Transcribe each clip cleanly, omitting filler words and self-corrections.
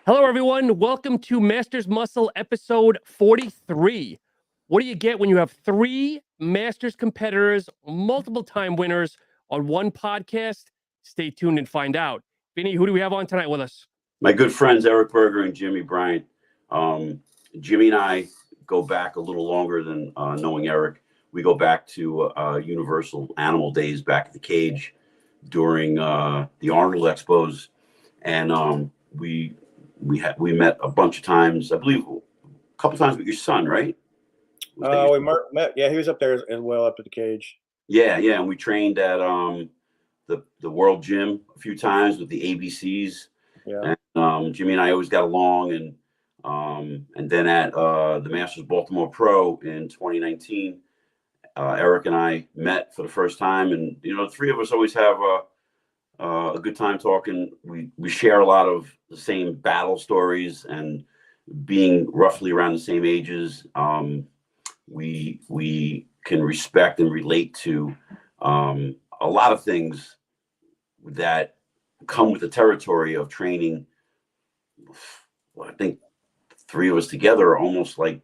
Hello, everyone. Welcome to Masters Muscle episode 43. What do you get when you have three Masters competitors, multiple time winners on one podcast? Stay tuned and find out. Vinny, who do we have on tonight with us? My good friends, Eric Berger and Jimmy Bryan. Jimmy and I go back a little longer than knowing Eric. We go back to Universal Animal Days back at the cage during the Arnold Expos. And we met a bunch of times. I believe a couple times with your son, right? We met. Yeah, he was up there as well, up at the cage. Yeah, and we trained at the World Gym a few times with the ABCs. Yeah. And Jimmy and I always got along, and then at the Masters Baltimore Pro in 2019, Eric and I met for the first time, and the three of us always have a good time talking. We share a lot of the same battle stories, and being roughly around the same ages, we can respect and relate to a lot of things that come with the territory of training. Well, I think three of us together are almost like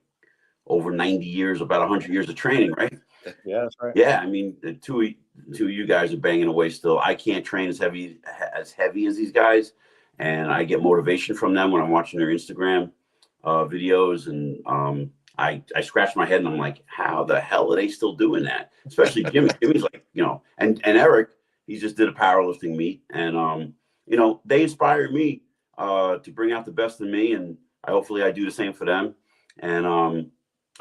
over 90 years, about 100 years of training, right? Yeah, that's right. Yeah, I mean, the two of you guys are banging away still. I can't train as heavy as these guys, and I get motivation from them when I'm watching their Instagram videos, and I scratch my head and I'm like, how the hell are they still doing that? Especially Jimmy. Jimmy's like, and Eric, he just did a powerlifting meet, and they inspire me to bring out the best in me, and hopefully I do the same for them. And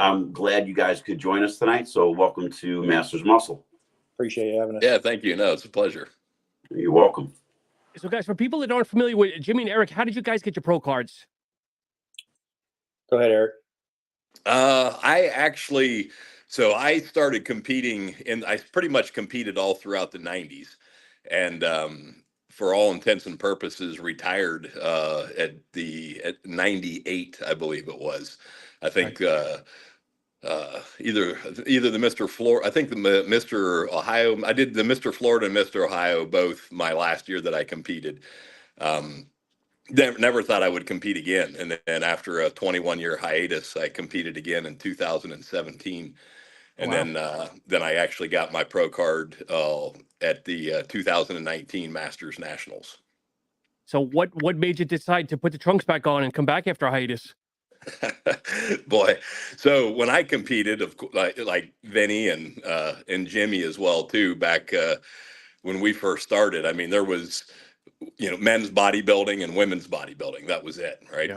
I'm glad you guys could join us tonight. So welcome to Masters Muscle. Appreciate you having us. Yeah, thank you. No, it's a pleasure. You're welcome. So, guys, for people that aren't familiar with Jimmy and Eric, how did you guys get your pro cards? Go ahead, Eric. I started competing, and I pretty much competed all throughout the 90s, and for all intents and purposes, retired at 98, I believe it was. I think either the Mr. Florida, I think the Mr. Ohio. I did the Mr. Florida and Mr. Ohio both my last year that I competed. Never thought I would compete again, and then after a 21-year hiatus, I competed again in 2017, and wow. then I actually got my pro card at the 2019 Masters Nationals. So what made you decide to put the trunks back on and come back after a hiatus? Boy, so when I competed, of course, like Vinny and Jimmy as well too, back when we first started, I mean, there was men's bodybuilding and women's bodybuilding. That was it, right?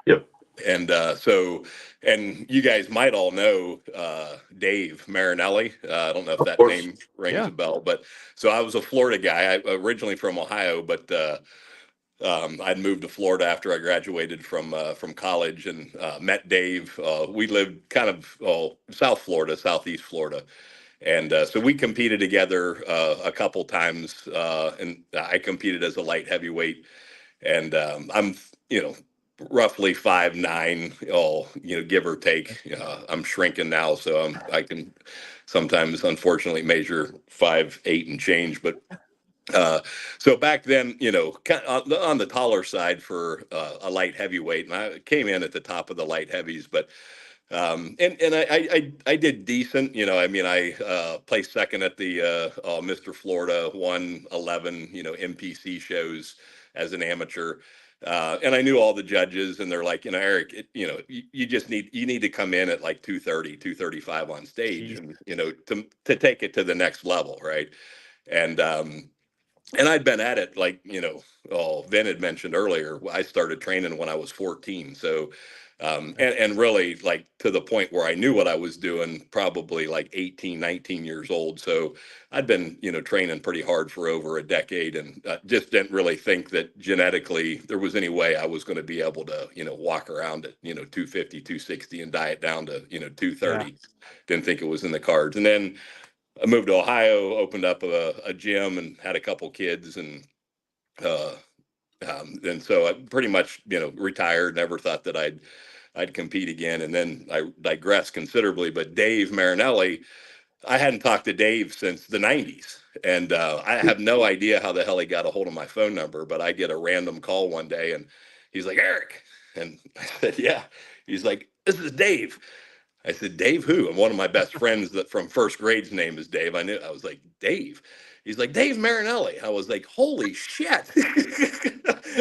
Yep. And and you guys might all know Dave Marinelli. I don't know if that name rings a bell, but so I was a Florida guy. I originally from Ohio, but I'd moved to Florida after I graduated from college, and met Dave. We lived kind of South Florida, Southeast Florida. And so we competed together a couple times, and I competed as a light heavyweight. And I'm, roughly 5'9", give or take. I'm shrinking now, so I can sometimes, unfortunately, measure 5'8" and change. But so back then, on the taller side for a light heavyweight, and I came in at the top of the light heavies, but. And I did decent, I placed second at the Mr. Florida 111, MPC shows as an amateur. And I knew all the judges, and they're like, Eric, you just need to come in at like 230, 235 on stage, and, to take it to the next level. Right. And I'd been at it like, Vin had mentioned earlier, I started training when I was 14. So, and really like to the point where I knew what I was doing, probably like 18, 19 years old. So I'd been, training pretty hard for over a decade, and just didn't really think that genetically there was any way I was going to be able to, walk around at, 250, 260 and diet down to, 230. Yeah. Didn't think it was in the cards. And then I moved to Ohio, opened up a gym, and had a couple kids, and so I pretty much, retired. Never thought that I'd compete again. And then I digress considerably. But Dave Marinelli, I hadn't talked to Dave since the 90s, and I have no idea how the hell he got a hold of my phone number. But I get a random call one day, and He's like, Eric. And I said, yeah. He's like, this is Dave. I said, Dave who? And one of my best friends that from first grade's name is Dave. I was like, Dave. He's like, Dave Marinelli. I was like, holy shit.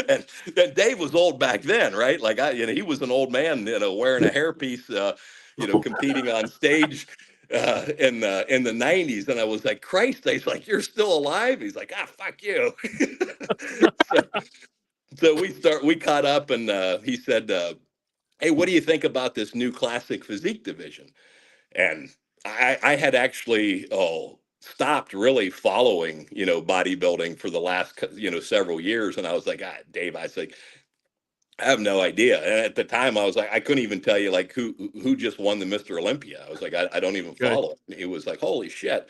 and Dave was old back then, right? Like he was an old man, wearing a hairpiece, competing on stage in the 90s. And I was like, Christ, he's like, you're still alive? He's like, fuck you. so we caught up, and he said, hey, what do you think about this new classic physique division? And I had actually stopped really following, bodybuilding for the last, several years. And I was like, Dave, I said, I have no idea. And at the time I was like, I couldn't even tell you like who just won the Mr. Olympia. I was like, I don't even follow it. He was like, holy shit.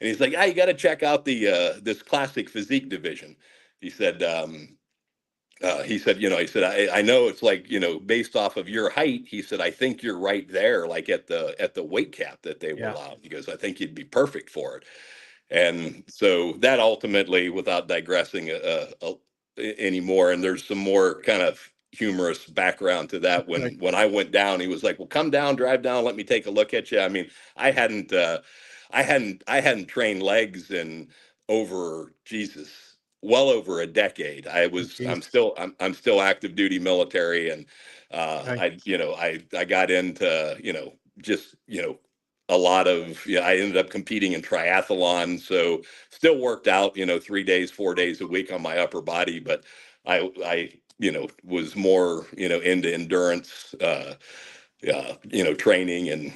And he's like, you got to check out this classic physique division. He said, I know it's like, based off of your height. He said, I think you're right there, like at the weight cap that they will allow. He goes, I think you'd be perfect for it. And so that ultimately, without digressing anymore, and there's some more kind of humorous background to that. When I went down, he was like, well, come down, drive down, let me take a look at you. I mean, I hadn't trained legs in well over a decade. I'm still active duty military, and I got into just a lot of I ended up competing in triathlon, so still worked out 3 days 4 days a week on my upper body, but I was more into endurance training, and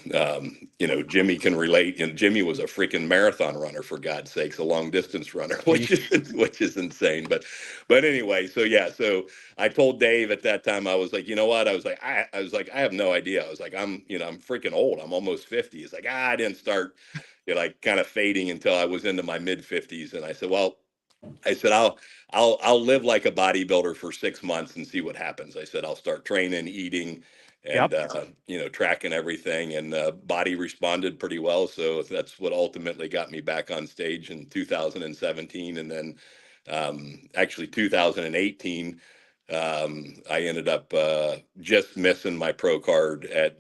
Jimmy can relate. And Jimmy was a freaking marathon runner, for God's sakes, a long distance runner, which is insane. But anyway, so I told Dave at that time, I was like, you know what? I was like, I have no idea. I was like, I'm freaking old. I'm almost 50. It's like, I didn't start like kind of fading until I was into my mid 50s. And I said, well, I'll live like a bodybuilder for 6 months and see what happens. I said, I'll start training, eating, and tracking everything, and body responded pretty well. So that's what ultimately got me back on stage in 2017. And then actually 2018, I ended up just missing my pro card at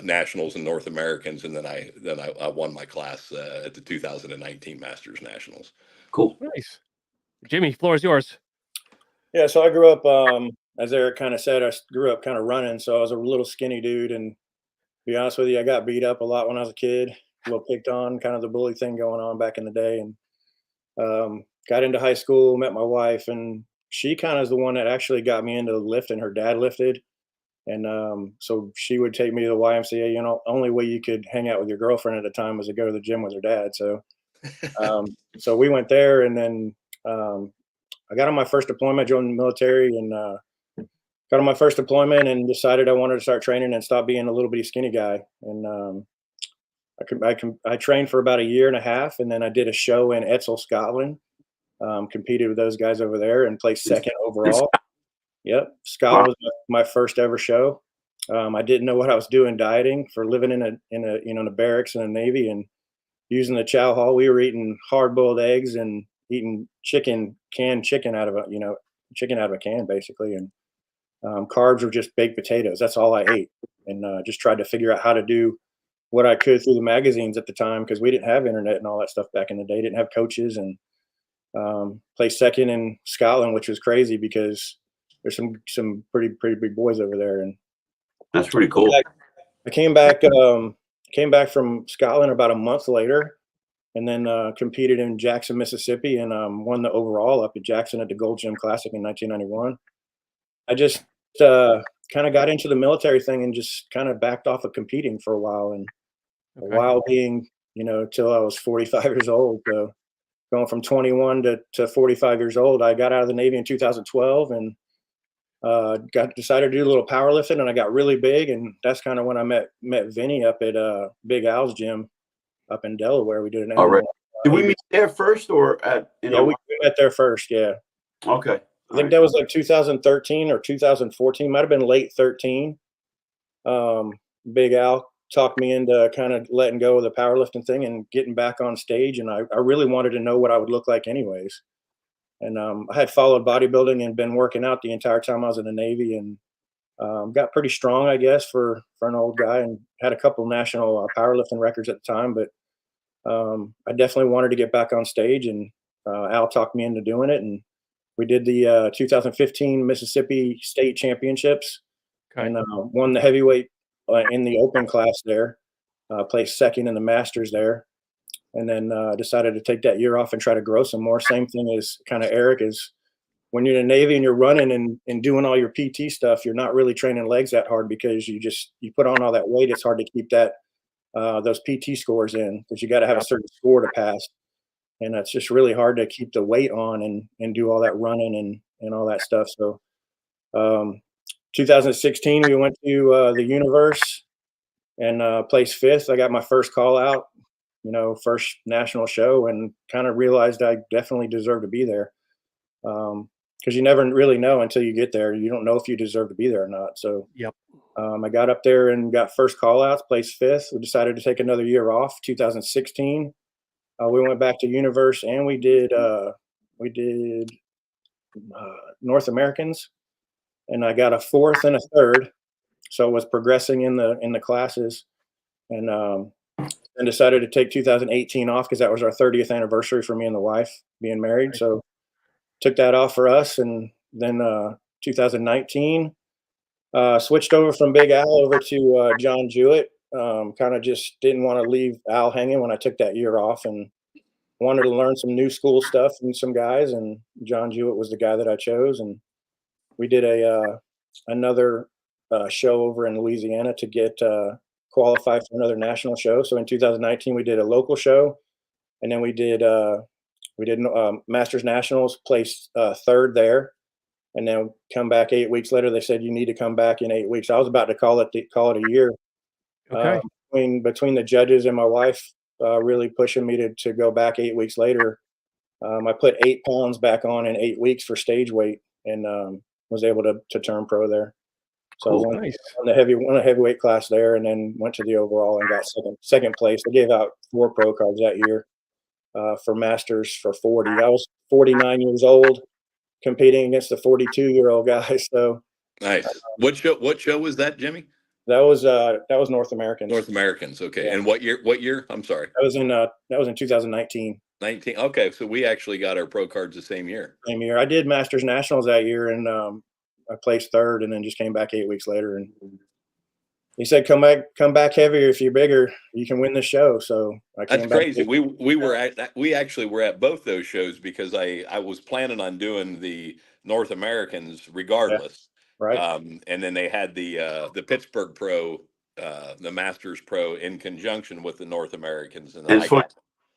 nationals and North Americans. And then I won my class at the 2019 Masters Nationals. Cool. Nice. Jimmy, floor is yours. Yeah, so I grew up, as Eric kind of said, I grew up kind of running. So I was a little skinny dude, and to be honest with you, I got beat up a lot when I was a kid, a little picked on, kind of the bully thing going on back in the day. And got into high school, met my wife, and she kind of is the one that actually got me into lifting. Her dad lifted. And so she would take me to the YMCA. Only way you could hang out with your girlfriend at the time was to go to the gym with her dad. So so we went there, and then I got on my first deployment, joined the military, and got on my first deployment and decided I wanted to start training and stop being a little bitty skinny guy. And I trained for about a year and a half, and then I did a show in Etzel, Scotland. Competed with those guys over there and placed second overall. Yep, Scotland was my first ever show. I didn't know what I was doing dieting for living in a barracks in the Navy and using the chow hall. We were eating hard-boiled eggs and eating canned chicken out of a can, basically. And carbs were just baked potatoes. That's all I ate. And just tried to figure out how to do what I could through the magazines at the time, because we didn't have internet and all that stuff back in the day. Didn't have coaches. And placed second in Scotland, which was crazy because there's some pretty big boys over there. And that's pretty cool. I came back from Scotland about a month later, and then competed in Jackson, Mississippi, and won the overall up at Jackson at the Gold Gym Classic in 1991. I just kind of got into the military thing and just kind of backed off of competing for a while, and a while being, till I was 45 years old. So going from 21 to 45 years old, I got out of the Navy in 2012 and decided to do a little powerlifting, and I got really big, and that's kind of when I met Vinny up at Big Al's gym up in Delaware. We did an all right. Did we meet there first or at we met there first, yeah. Okay. I think that was like 2013 or 2014, might have been late 13. Big Al talked me into kind of letting go of the powerlifting thing and getting back on stage, and I really wanted to know what I would look like anyways. And I had followed bodybuilding and been working out the entire time I was in the Navy, and got pretty strong, I guess, for an old guy, and had a couple national powerlifting records at the time. But I definitely wanted to get back on stage, and Al talked me into doing it. And we did the 2015 Mississippi State Championships, and won the heavyweight in the open class there. Placed second in the Masters there, and then decided to take that year off and try to grow some more. Same thing as kind of Eric is. When you're in the Navy and you're running and doing all your PT stuff, you're not really training legs that hard because you put on all that weight. It's hard to keep those PT scores in, because you got to have a certain score to pass. And it's just really hard to keep the weight on and do all that running and all that stuff. So 2016, we went to the Universe and placed fifth. I got my first call out, first national show, and kind of realized I definitely deserved to be there. Because you never really know until you get there. You don't know if you deserve to be there or not. So I got up there and got first call outs, placed fifth. We decided to take another year off. 2016, we went back to Universe, and we did North Americans, and I got a fourth and a third. So I was progressing in the classes, and decided to take 2018 off because that was our 30th anniversary for me and the wife being married. So took that off for us, and then 2019 switched over from Big Al over to John Jewett. Kind of just didn't want to leave Al hanging when I took that year off, and wanted to learn some new school stuff from some guys, and John Jewett was the guy that I chose. And we did another show over in Louisiana to get qualified for another national show. So in 2019 we did a local show, and then we did Masters Nationals, placed third there, and then come back 8 weeks later. They said you need to come back in 8 weeks. I was about to call it a year. Okay. Between the judges and my wife really pushing me to go back 8 weeks later, I put 8 pounds back on in 8 weeks for stage weight, and was able to turn pro there. So I won the heavyweight class there, and then went to the overall and got second place. They gave out 4 pro cards that year. For Masters for 40. I was 49 years old competing against the 42-year-old guy. So nice. What show was that, Jimmy? That was North Americans. North Americans. Okay. Yeah. And what year? I'm sorry. That was in 2019. 19. Okay. So we actually got our pro cards the same year. Same year. I did Masters Nationals that year, and I placed third, and then just came back 8 weeks later, and he said, "Come back heavier. If you're bigger, you can win the show." So I came That's back. crazy. We actually were at both those shows because I was planning on doing the North Americans regardless. Yeah, right. And then they had the Pittsburgh Pro, the Masters Pro in conjunction with the North Americans. And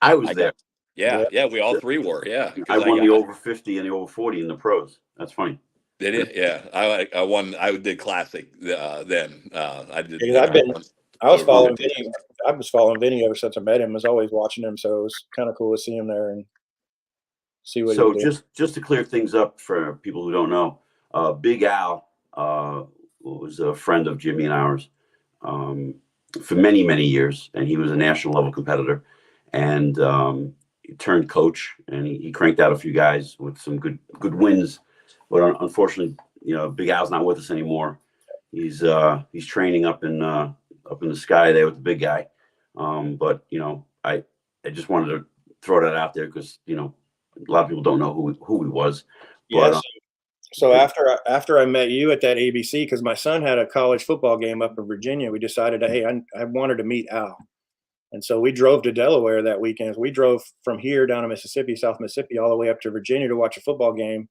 I was there. Yeah. We all three were. Yeah. I won the over 50 and the over 40 in the pros. That's funny. Did it? Yeah. I won. I did classic then. I did. I was following Vinny. I was following Vinny ever since I met him. I was always watching him, so it was kind of cool to see him there and see what. So just to clear things up for people who don't know, Big Al was a friend of Jimmy and ours for many years, and he was a national level competitor, and he turned coach, and he cranked out a few guys with some good wins. But unfortunately, Big Al's not with us anymore. He's training up in the sky there with the big guy. But I just wanted to throw that out there because a lot of people don't know who he was. But, yes. So after I met you at that ABC, because my son had a college football game up in Virginia, we decided, hey, I wanted to meet Al. And so we drove to Delaware that weekend. We drove from here down to Mississippi, South Mississippi, all the way up to Virginia to watch a football game.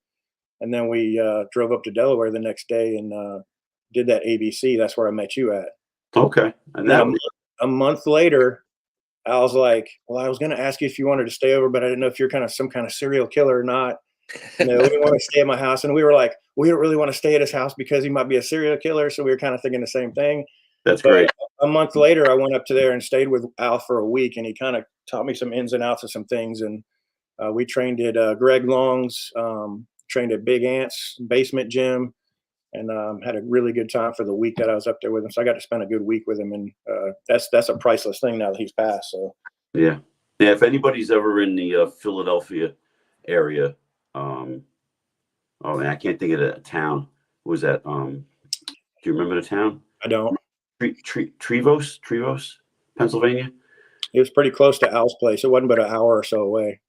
And then we drove up to Delaware the next day and did that ABC. That's where I met you at. Okay. And then a month later, I was like, well, I was going to ask you if you wanted to stay over, but I didn't know if you're some kind of serial killer or not. We didn't want to stay at my house. And we were like, we don't really want to stay at his house because he might be a serial killer. So we were kind of thinking the same thing. That's great. A month later, I went up to there and stayed with Al for a week, and he kind of taught me some ins and outs of some things. And we trained at Greg Long's, trained at Big Ant's basement gym, and had a really good time for the week that I was up there with him. So I got to spend a good week with him, and that's a priceless thing now that he's passed. So yeah. If anybody's ever in the Philadelphia area, Oh man, I can't think of the town. What was that? Do you remember the town? I don't. Trevose, Pennsylvania. It was pretty close to Al's place. It wasn't but an hour or so away.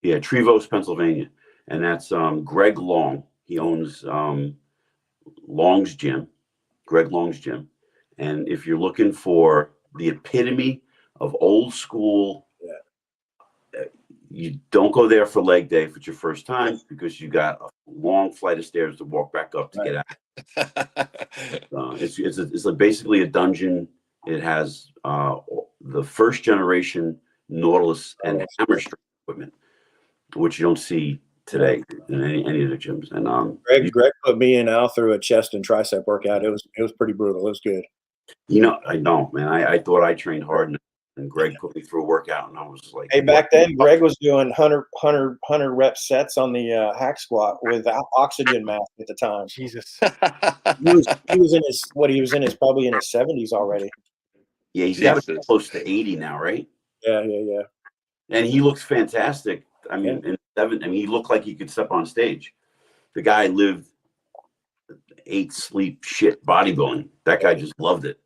Yeah, Trevose, Pennsylvania, and that's Greg Long. He owns Long's Gym, Greg Long's Gym. And if you're looking for the epitome of old school, you don't go there for leg day if it's your first time, because you got a long flight of stairs to walk back up to get out. It's basically a dungeon. It has the first generation Nautilus and hammer strength equipment, which you don't see today in any of the gyms. And Greg put me and Al through a chest and tricep workout. It was pretty brutal. It was good. I know, man. I thought I trained hard, and Greg put me through a workout, and I was like, hey, back then, Greg was doing 100 rep sets on the hack squat with oxygen mask at the time. Jesus. He was in his probably in his 70s already. Yeah, he's got to be close to 80 now, right? Yeah. And he looks fantastic. I mean, he looked like he could step on stage. The guy lived, ate, sleep, shit bodybuilding. That guy just loved it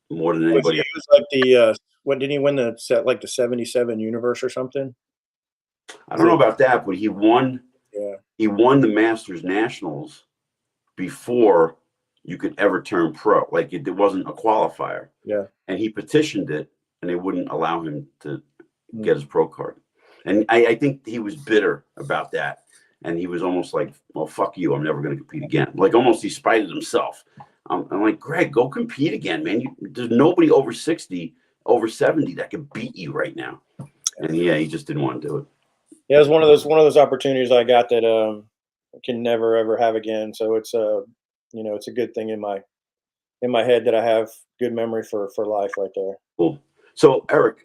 more than anybody. He was like the what did he win the 77 Universe or something? I don't know about that, but he won. Yeah. He won the Masters Nationals before you could ever turn pro. Like it wasn't a qualifier. Yeah. And he petitioned it, and they wouldn't allow him to get his pro card. And I think he was bitter about that. And he was almost like, well, fuck you. I'm never going to compete again. Like almost he spited himself. I'm like, Greg, go compete again, man. There's nobody over 60, over 70 that can beat you right now. And he just didn't want to do it. Yeah, it was one of those opportunities I got that I can never ever have again. So it's it's a good thing in my head that I have good memory for life right there. Cool. So Eric,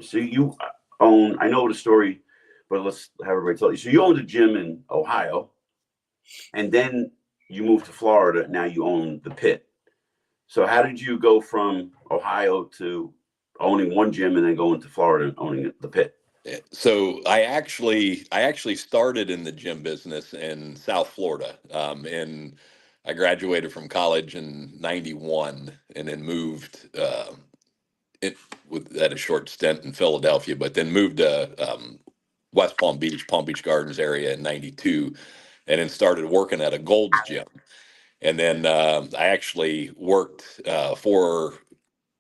so you own, I know the story, but let's have everybody tell you. So you owned a gym in Ohio, and then you moved to Florida. Now you own the Pit. So how did you go from Ohio to owning one gym and then going to Florida and owning the Pit? So I actually started in the gym business in South Florida. And I graduated from college in '91 and then moved at a short stint in Philadelphia, but then moved to West Palm Beach Gardens area in '92, and then started working at a Gold's Gym. And then I actually worked for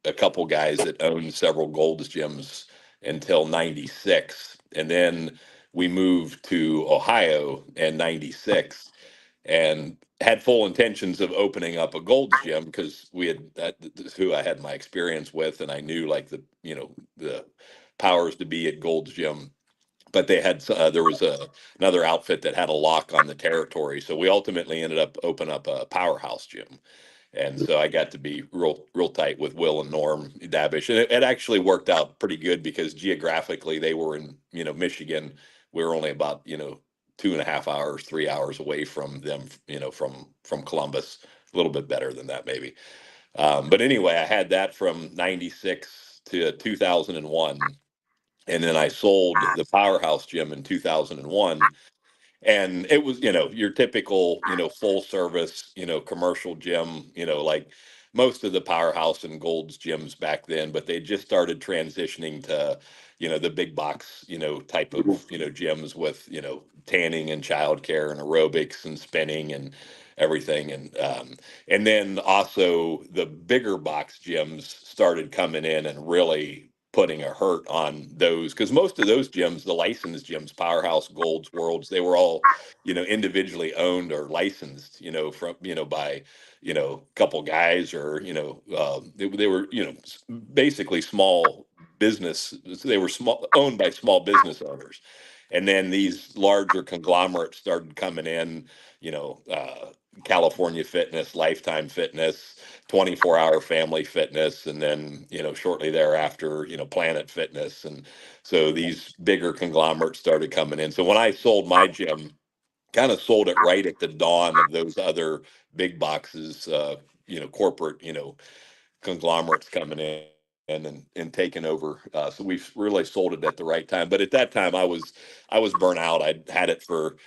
a couple guys that owned several Gold's Gyms until '96. And then we moved to Ohio in '96 and had full intentions of opening up a Gold's Gym because that's who I had my experience with, and I knew like the powers to be at Gold's Gym. But they had there was another outfit that had a lock on the territory, so we ultimately ended up opening up a powerhouse gym. And so I got to be real tight with Will and Norm Dabish, and it actually worked out pretty good because geographically they were in Michigan. We were only about 2.5 hours, 3 hours away from them, from Columbus. A little bit better than that maybe. But anyway, I had that from '96 to 2001, and then I sold the Powerhouse Gym in 2001. And it was, your typical, full service, commercial gym, like most of the Powerhouse and Gold's gyms back then, but they just started transitioning to, the big box, type of, gyms with, tanning and childcare and aerobics and spinning and everything. And then also the bigger box gyms started coming in and really putting a hurt on those, because most of those gyms, the licensed gyms, Powerhouse, Golds, Worlds, they were all individually owned or licensed from by a couple guys, or they were basically small business. They were owned by small business owners, and then these larger conglomerates started coming in, California Fitness, Lifetime Fitness, 24-hour Family Fitness, and then shortly thereafter Planet Fitness. And so these bigger conglomerates started coming in. So when I sold my gym, kind of sold it right at the dawn of those other big boxes, corporate conglomerates coming in and taking over. So we've really sold it at the right time. But at that time I was burnt out. I'd had it for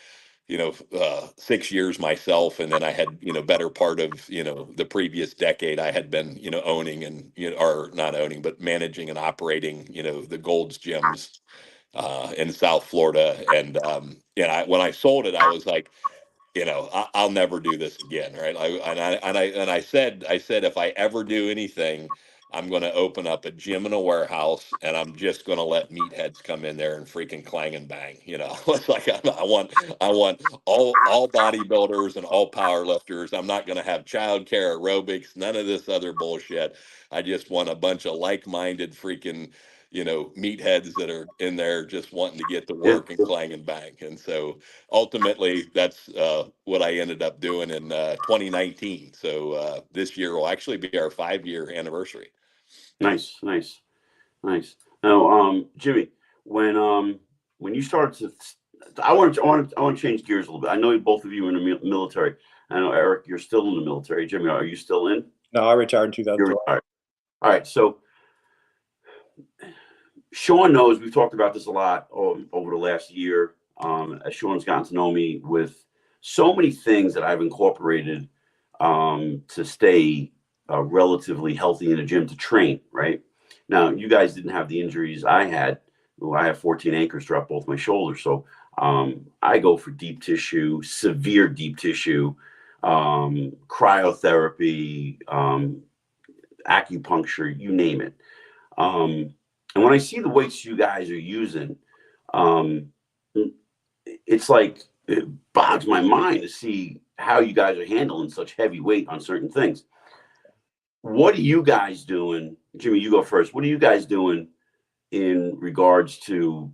6 years myself. And then I had, better part of, the previous decade, I had been, owning and, or not owning, but managing and operating, the Gold's gyms in South Florida. And, when I sold it, I was like, I'll never do this again. Right. I said, if I ever do anything, I'm going to open up a gym in a warehouse and I'm just going to let meatheads come in there and freaking clang and bang. It's like, I want all bodybuilders and all power lifters. I'm not going to have childcare, aerobics, none of this other bullshit. I just want a bunch of like-minded freaking, meatheads that are in there just wanting to get to work and clang and bang. And so ultimately that's what I ended up doing in 2019. So this year will actually be our 5-year anniversary. Nice. Now, Jimmy, when you started to, I want to change gears a little bit. I know both of you are in the military. I know, Eric, you're still in the military. Jimmy, are you still in? No, I retired in 2012. You're retired. All right. So Sean knows we've talked about this a lot over the last year. As Sean's gotten to know me with so many things that I've incorporated to stay relatively healthy in the gym to train, right? Now, you guys didn't have the injuries I had. I have 14 anchors throughout both my shoulders. So I go for deep tissue, severe deep tissue, cryotherapy, acupuncture, you name it. And when I see the weights you guys are using, it's like, it bogs my mind to see how you guys are handling such heavy weight on certain things. What are you guys doing? Jimmy, you go first. What are you guys doing in regards to,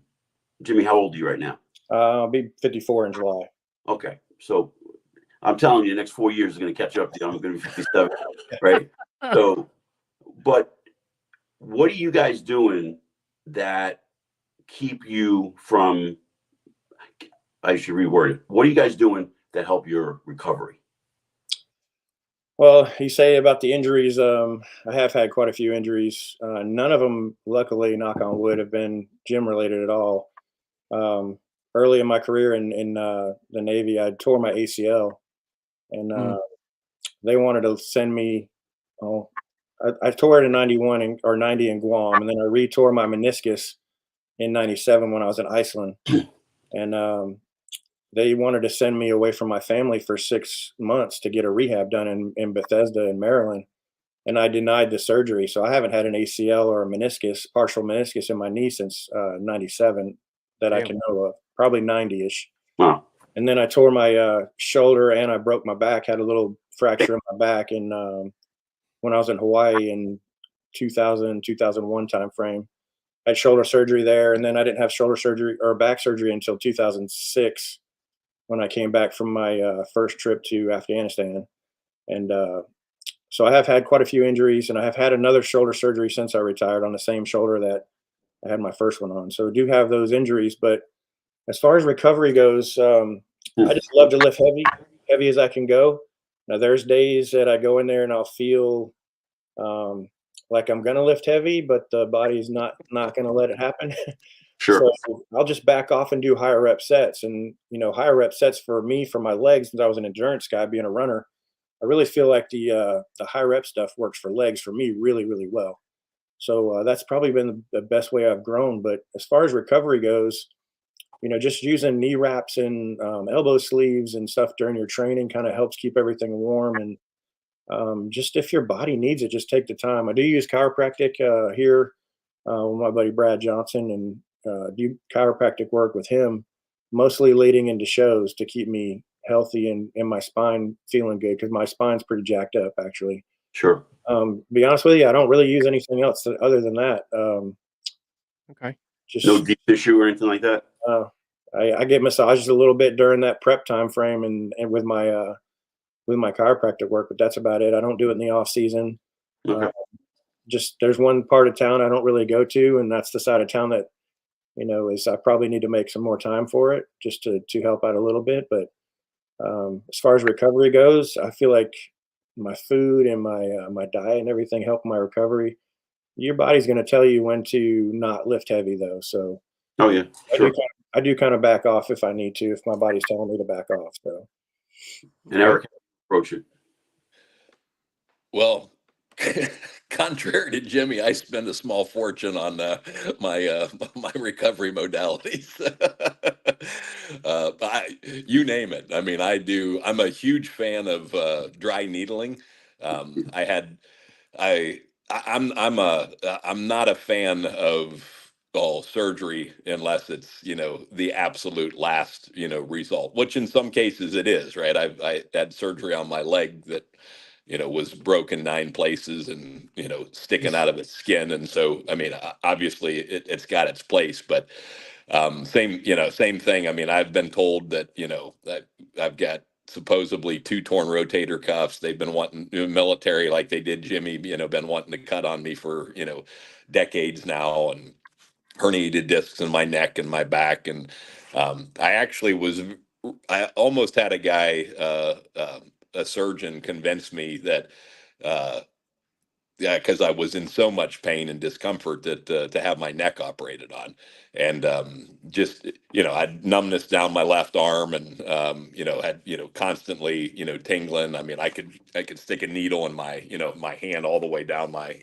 Jimmy, how old are you right now? I'll be 54 in July. Okay. So I'm telling you, the next 4 years is going to catch up to you. I'm going to be 57, right? So, but what are you guys doing that keep you from, I should reword it. What are you guys doing that help your recovery? Well, you say about the injuries. I have had quite a few injuries. None of them, luckily, knock on wood, have been gym related at all. Early in my career in the Navy, I tore my ACL, and they wanted to send me. I tore it in 91 or 90 in Guam, and then I re-tore my meniscus in 97 when I was in Iceland, and they wanted to send me away from my family for 6 months to get a rehab done in Bethesda in Maryland. And I denied the surgery. So I haven't had an ACL or a meniscus, partial meniscus in my knee since 97 that I can know of, probably 90-ish. Wow. And then I tore my shoulder and I broke my back, had a little fracture in my back. And when I was in Hawaii in 2000, 2001 timeframe, I had shoulder surgery there. And then I didn't have shoulder surgery or back surgery until 2006. When I came back from my first trip to Afghanistan. And so I have had quite a few injuries, and I have had another shoulder surgery since I retired on the same shoulder that I had my first one on. So I do have those injuries. But as far as recovery goes, I just love to lift heavy as I can go. Now, there's days that I go in there and I'll feel like I'm going to lift heavy, but the body's not going to let it happen. Sure. So I'll just back off and do higher rep sets. And, higher rep sets for me, for my legs, since I was an endurance guy being a runner, I really feel like the high rep stuff works for legs for me really, really well. So that's probably been the best way I've grown. But as far as recovery goes, just using knee wraps and elbow sleeves and stuff during your training kind of helps keep everything warm. And just if your body needs it, just take the time. I do use chiropractic here with my buddy Brad Johnson, and do chiropractic work with him, mostly leading into shows to keep me healthy and my spine feeling good, because my spine's pretty jacked up, actually. Sure. Be honest with you, I don't really use anything else other than that. Okay. Just no deep tissue or anything like that. I get massages a little bit during that prep time frame and with my chiropractic work, but that's about it. I don't do it in the off season. Okay. Just there's one part of town I don't really go to, and that's the side of town that is I probably need to make some more time for it just to help out a little bit. But as far as recovery goes, I feel like my food and my diet and everything help my recovery. Your body's going to tell you when to not lift heavy, though. So oh yeah, sure. I do kind of back off if I need to, if my body's telling me to back off. So, And Eric, approach it. Well, contrary to Jimmy, I spend a small fortune on my my recovery modalities. You name it. I mean, I do. I'm a huge fan of dry needling. I had I I'm not a fan of surgery unless it's the absolute last result, which in some cases it is, right? I had surgery on my leg that was broken 9 places and sticking out of its skin, and so I mean obviously it's got its place, but same thing. I mean, I've been told that that I've got supposedly 2 torn rotator cuffs. They've been wanting military, like they did Jimmy, been wanting to cut on me for decades now, and herniated discs in my neck and my back. And I almost had a guy, a surgeon, convince me that yeah, because I was in so much pain and discomfort that to have my neck operated on, and just I had numbness down my left arm, and had constantly tingling. I mean, I could stick a needle in my my hand all the way down my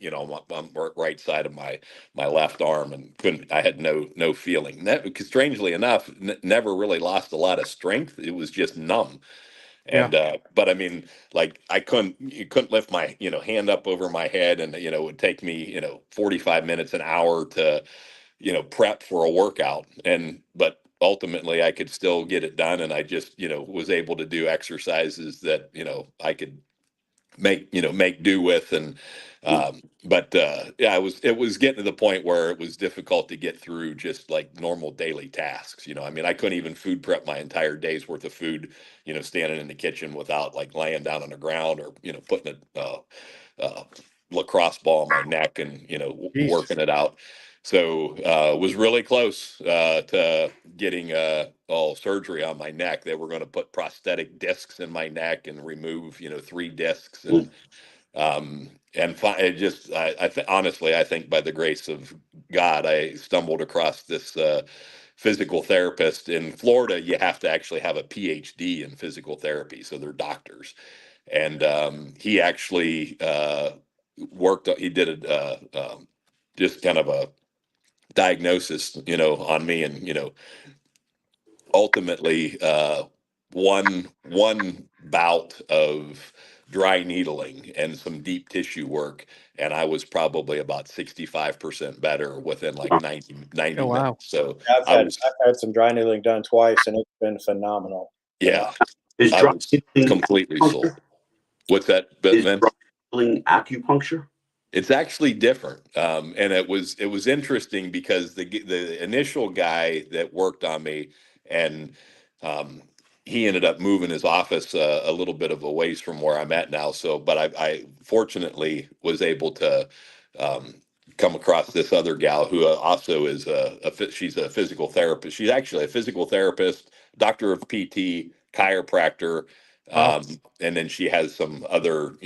right side of my left arm, and couldn't. I had no feeling. Because strangely enough, never really lost a lot of strength. It was just numb. And but I mean, like you couldn't lift my hand up over my head, and it would take me 45 minutes, an hour to prep for a workout, but ultimately I could still get it done, and I just was able to do exercises that I could make do with. And but yeah, it was getting to the point where it was difficult to get through just like normal daily tasks. I mean, I couldn't even food prep my entire day's worth of food standing in the kitchen without like laying down on the ground, or putting a lacrosse ball on my neck and working it out. So was really close to getting all surgery on my neck. They were going to put prosthetic discs in my neck and remove 3 discs, and it just honestly, I think by the grace of God, I stumbled across this physical therapist in Florida. You have to actually have a PhD in physical therapy, so they're doctors. And he actually he did just kind of a diagnosis on me, and ultimately one bout of dry needling and some deep tissue work, and I was probably about 65% better within like 90 Oh, wow. minutes. So I've had some dry needling done twice, and it's been phenomenal. Yeah, Is I dry was needling completely acupuncture? sold. What's that, Is Vince? dry needling acupuncture? It's actually different, and it was interesting because the initial guy that worked on me, and um, he ended up moving his office a little bit of a ways from where I'm at now. So, but I fortunately was able to um, come across this other gal who also is she's a physical therapist. She's actually a physical therapist, doctor of PT, chiropractor, Wow. and then she has some other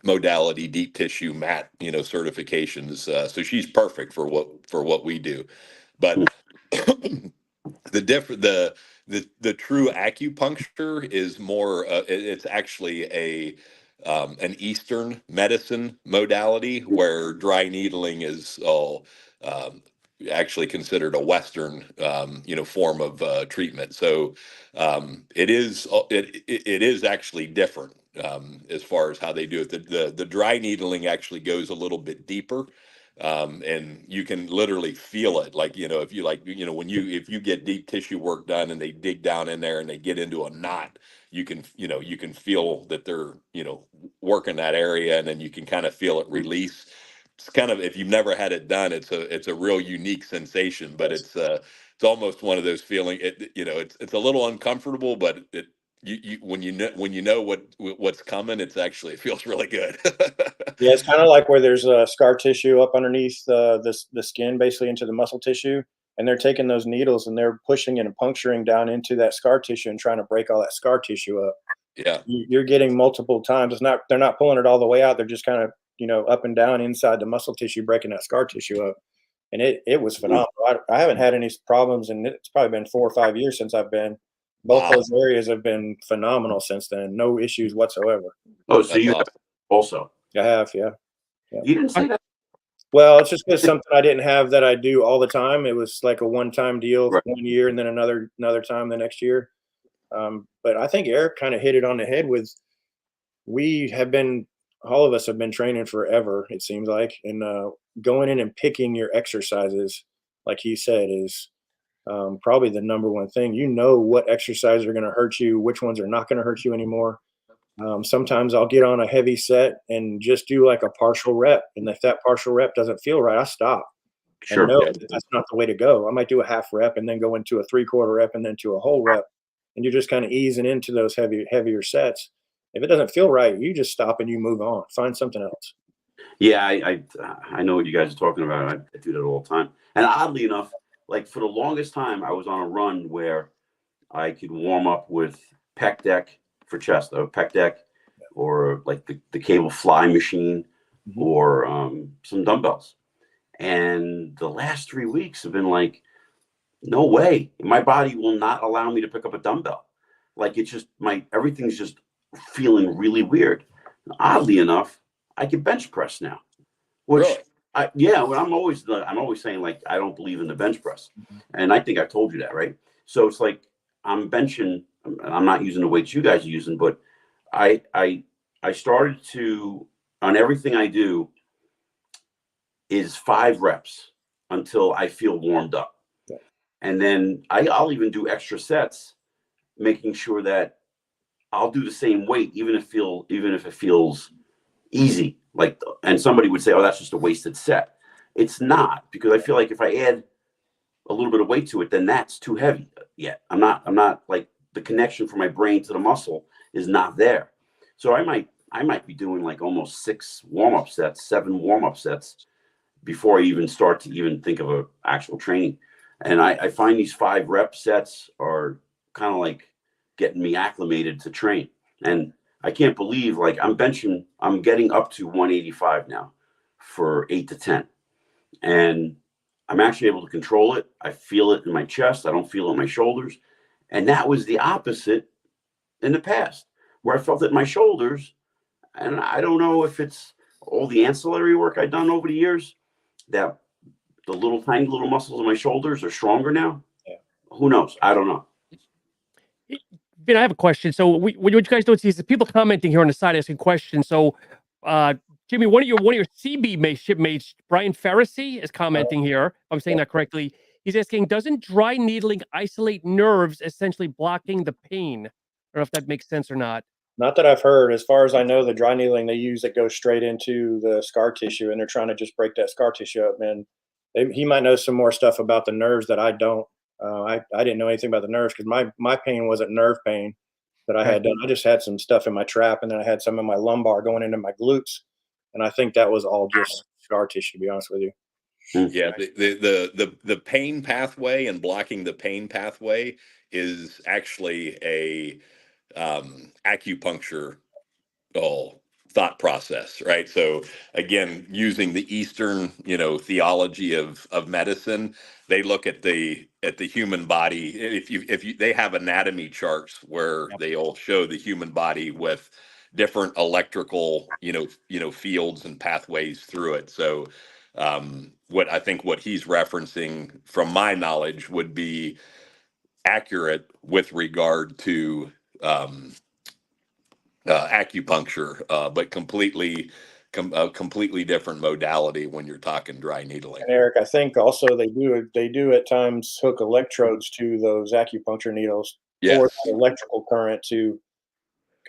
modality deep tissue mat certifications, so she's perfect for what we do. But the true acupuncture is more it's actually an Eastern medicine modality, where dry needling is all actually considered a Western form of treatment. So it is actually different as far as how they do it. The dry needling actually goes a little bit deeper, and you can literally feel it. Like if you if you get deep tissue work done and they dig down in there and they get into a knot, you can feel that they're working that area, and then you can kind of feel it release. It's kind of, if you've never had it done, it's a real unique sensation, but it's almost one of those feeling. It's a little uncomfortable, but when you know what's coming, it feels really good. Yeah, it's kind of like where there's scar tissue up underneath the skin, basically into the muscle tissue, and they're taking those needles and they're pushing and puncturing down into that scar tissue and trying to break all that scar tissue up. Yeah, You're getting multiple times. They're not pulling it all the way out. They're just kind of up and down inside the muscle tissue, breaking that scar tissue up. and it was phenomenal. I haven't had any problems, and it's probably been 4 or 5 years since I've been. Both those areas have been phenomenal since then. No issues whatsoever. Oh, so you have also? I have, yeah. You didn't say that. Well, it's just something I didn't have that I do all the time. It was like a one-time deal, Right. 1 year, and then another time the next year. But I think Eric kind of hit it on the head with, all of us have been training forever, it seems like, and going in and picking your exercises, like he said, is probably the number one thing. You know what exercises are going to hurt you, which ones are not going to hurt you anymore. Sometimes I'll get on a heavy set and just do like a partial rep. And if that partial rep doesn't feel right, I stop. Sure. And know that that's not the way to go. I might do a half rep and then go into a 3/4 rep and then to a whole rep. And you're just kind of easing into those heavier sets. If it doesn't feel right, you just stop and you move on. Find something else. Yeah, I know what you guys are talking about. I do that all the time. And oddly enough, like for the longest time, I was on a run where I could warm up with pec deck for chest, a pec deck, or like the cable fly machine, or some dumbbells. And the last 3 weeks have been like, no way. My body will not allow me to pick up a dumbbell. Like it's just everything's just feeling really weird. Oddly enough, I can bench press now, which well, I'm always saying like I don't believe in the bench press, and I think I told you that, right? So it's like I'm benching. I'm not using the weights you guys are using, but I started to, on everything I do, is 5 reps until I feel warmed up, and then I'll even do extra sets, making sure that I'll do the same weight even if it feels easy. Like, and somebody would say, "Oh, that's just a wasted set." It's not, because I feel like if I add a little bit of weight to it, then that's too heavy. Yet I'm not like, the connection from my brain to the muscle is not there. So I might be doing like almost 6 warm-up sets, 7 warm-up sets before I even start to even think of a actual training. And I find these 5 rep sets are kind of like getting me acclimated to train. And I can't believe, like, I'm getting up to 185 now for 8 to 10. And I'm actually able to control it. I feel it in my chest. I don't feel it in my shoulders. And that was the opposite in the past, where I felt it in my shoulders. And I don't know if it's all the ancillary work I've done over the years, that the tiny little muscles in my shoulders are stronger now. Yeah. Who knows? I don't know. I have a question. So what you guys don't see is the people commenting here on the side asking questions. So Jimmy, one of your CB shipmates, Bryan Ferrisy, is commenting here. If I'm saying that correctly. He's asking, doesn't dry needling isolate nerves, essentially blocking the pain? I don't know if that makes sense or not. Not that I've heard. As far as I know, the dry needling they use, it goes straight into the scar tissue, and they're trying to just break that scar tissue up. And he might know some more stuff about the nerves that I don't. I didn't know anything about the nerves, because my pain wasn't nerve pain that I had done. I just had some stuff in my trap, and then I had some in my lumbar going into my glutes, and I think that was all just scar tissue, to be honest with you. Yeah, the pain pathway and blocking the pain pathway is actually a acupuncture thought process, right? So again, using the Eastern, theology of medicine, they look at the human body. If you they have anatomy charts where they all show the human body with different electrical, fields and pathways through it. So what he's referencing, from my knowledge, would be accurate with regard to acupuncture, but completely different modality when you're talking dry needling. And Eric, I think also they do at times hook electrodes to those acupuncture needles for the electrical current to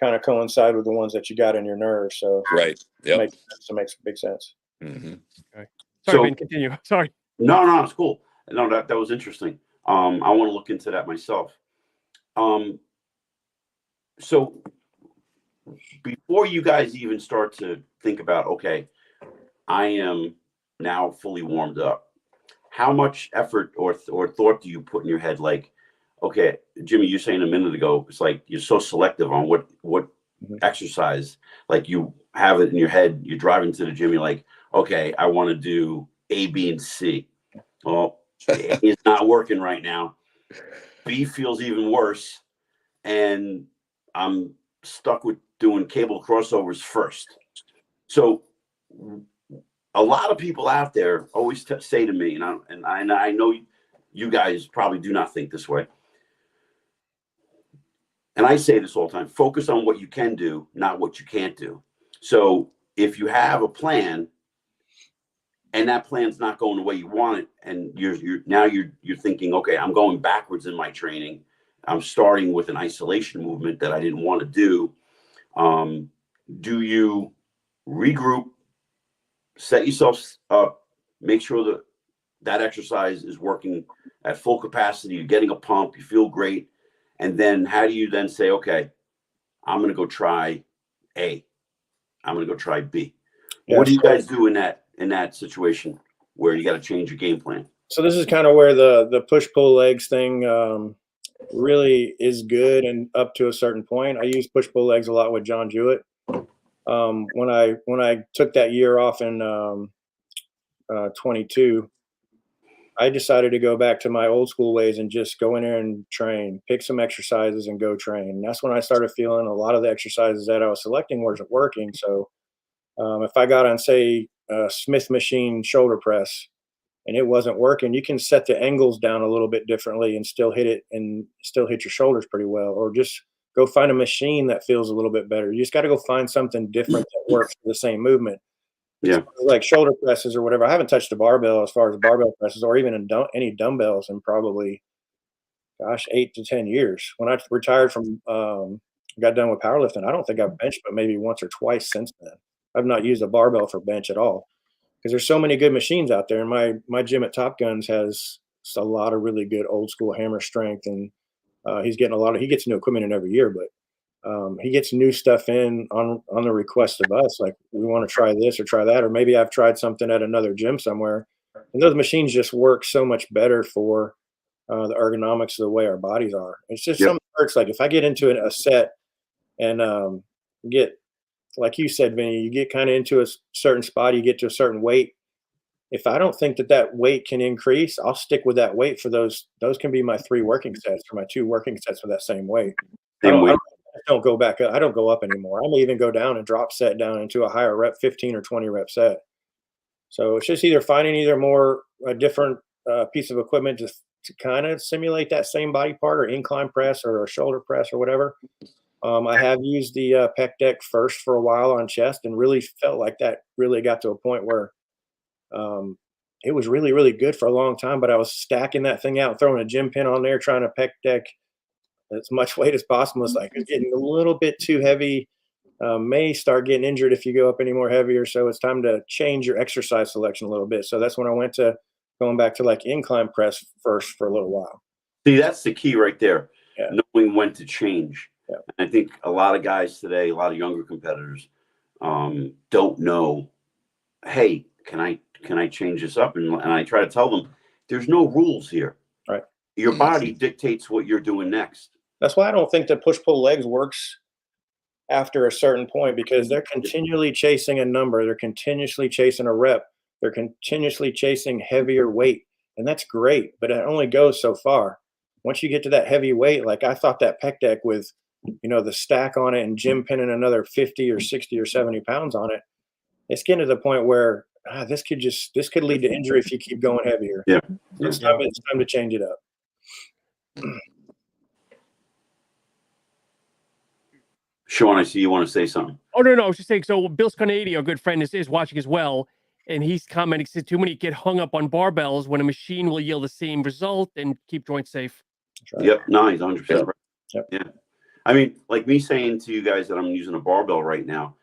kind of coincide with the ones that you got in your nerves. So right, makes big sense. Mm-hmm. Okay. Sorry, Ben, continue. Sorry. No, it's cool. No, that was interesting. I want to look into that myself. So before you guys even start to think about, okay, I am now fully warmed up, how much effort or thought do you put in your head? Like, okay, Jimmy, you're saying a minute ago, it's like you're so selective on what exercise, like you have it in your head, you're driving to the gym, you're like, okay, I want to do A, B, and C. Well, it's not working right now. B feels even worse, and I'm stuck with doing cable crossovers first. So a lot of people out there always say to me, and I know you guys probably do not think this way, and I say this all the time: focus on what you can do, not what you can't do. So if you have a plan, and that plan's not going the way you want it, and you're thinking, okay, I'm going backwards in my training. I'm starting with an isolation movement that I didn't want to do. Do you regroup, set yourself up, make sure that exercise is working at full capacity, you're getting a pump, you feel great, and then how do you then say, okay, I'm going to go try A, I'm going to go try B? Yeah, what do you guys do in that situation where you got to change your game plan? So this is kind of where the push-pull legs thing really is good, and up to a certain point. I use push-pull legs a lot with John Jewett. When I took that year off in 22, I decided to go back to my old school ways and just go in there and train, pick some exercises and go train. And that's when I started feeling a lot of the exercises that I was selecting wasn't working. So if I got on, say, Smith machine shoulder press and it wasn't working, you can set the angles down a little bit differently and still hit it and still hit your shoulders pretty well. Or just go find a machine that feels a little bit better. You just got to go find something different that works for the same movement. Yeah. Like shoulder presses or whatever. I haven't touched a barbell as far as barbell presses or even any dumbbells in probably, 8 to 10 years. When I retired from, got done with powerlifting, I don't think I've benched but maybe once or twice since then. I've not used a barbell for bench at all because there's so many good machines out there. And my gym at Top Guns has a lot of really good old school hammer strength, and he gets new equipment in every year, but he gets new stuff in on the request of us. Like, we want to try this or try that, or maybe I've tried something at another gym somewhere, and those machines just work so much better for the ergonomics of the way our bodies are. It's just something that works. Like if I get into a set and get, like you said, Vinny, you get kind of into a certain spot, you get to a certain weight. If I don't think that weight can increase, I'll stick with that weight for those. Those can be my 3 working sets or my 2 working sets for that same weight. I don't go back up. I don't go up anymore. I may even go down and drop set down into a higher rep, 15 or 20 rep set. So it's just either finding a different piece of equipment to kind of simulate that same body part, or incline press or a shoulder press or whatever. I have used the pec deck first for a while on chest and really felt like that really got to a point where it was really, really good for a long time, but I was stacking that thing out, throwing a gym pin on there, trying to pec deck as much weight as possible. It's like it's getting a little bit too heavy. May start getting injured if you go up any more heavier. So it's time to change your exercise selection a little bit. So that's when I went to going back to like incline press first for a little while. See, that's the key right there. Yeah. Knowing when to change. Yeah. I think a lot of guys today, a lot of younger competitors, don't know, hey, can I change this up? And I try to tell them there's no rules here. Right. Your body dictates what you're doing next. That's why I don't think that push-pull legs works after a certain point, because they're continually chasing a number. They're continuously chasing a rep. They're continuously chasing heavier weight. And that's great, but it only goes so far. Once you get to that heavy weight, like I thought that pec deck with, the stack on it and gym pinning another 50 or 60 or 70 pounds on it, it's getting to the point where this could lead to injury if you keep going heavier. Yeah. It's time to change it up. Sean, I see you want to say something. Oh, no, I was just saying, so Bill Scarnati, our good friend, is watching as well, and he's commenting, said too many get hung up on barbells when a machine will yield the same result and keep joints safe. Right. Yep, no, he's 100% right. Yep. Yeah. I mean, like me saying to you guys that I'm using a barbell right now,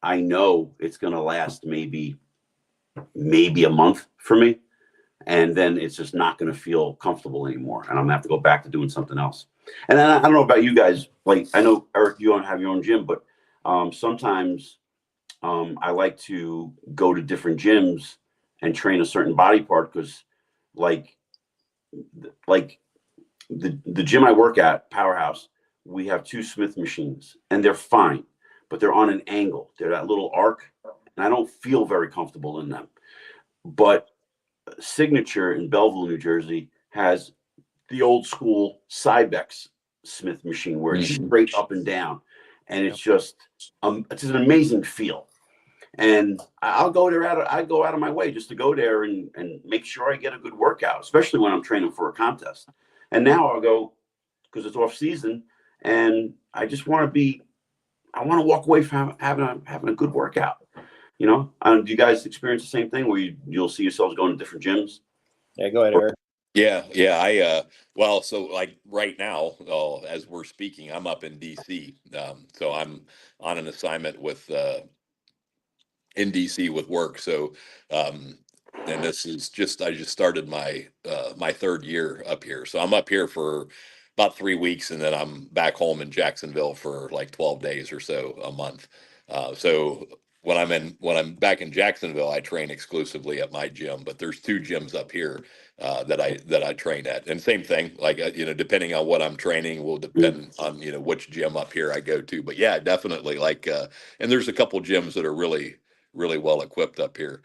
I know it's going to last maybe a month for me, and then it's just not going to feel comfortable anymore, and I'm going to have to go back to doing something else. And then I don't know about you guys. Like, I know, Eric, you don't have your own gym, but sometimes I like to go to different gyms and train a certain body part, because like the gym I work at, Powerhouse, we have 2 Smith machines, and they're fine, but they're on an angle. They're that little arc, and I don't feel very comfortable in them. But Signature in Belleville, New Jersey, has the old school Cybex Smith machine where it's straight up and down, and it's just an amazing feel. And I'll go there I go out of my way just to go there and make sure I get a good workout, especially when I'm training for a contest. And now I'll go because it's off season, and I just want to walk away from having a good workout. You know, do you guys experience the same thing where you'll see yourselves going to different gyms? Yeah, go ahead, Eric. Yeah. Well, so like right now, as we're speaking, I'm up in DC. So I'm on an assignment with in DC with work. So, and this is I just started my my third year up here. So I'm up here for about 3 weeks, and then I'm back home in Jacksonville for like 12 days or so a month. So when I'm back in Jacksonville, I train exclusively at my gym. But there's 2 gyms up here that I train at, and same thing. Like depending on what I'm training, will depend on which gym up here I go to. But yeah, definitely like, and there's a couple gyms that are really well equipped up here.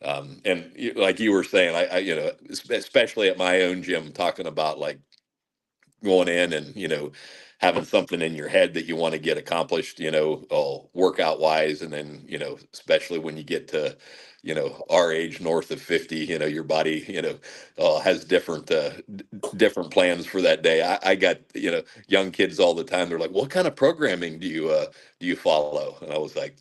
And like you were saying, I especially at my own gym, talking about like going in and having something in your head that you want to get accomplished, workout wise, and then especially when you get to our age, north of 50, your body has different plans for that day. I got young kids all the time. They're like, what kind of programming do you follow? And I was like,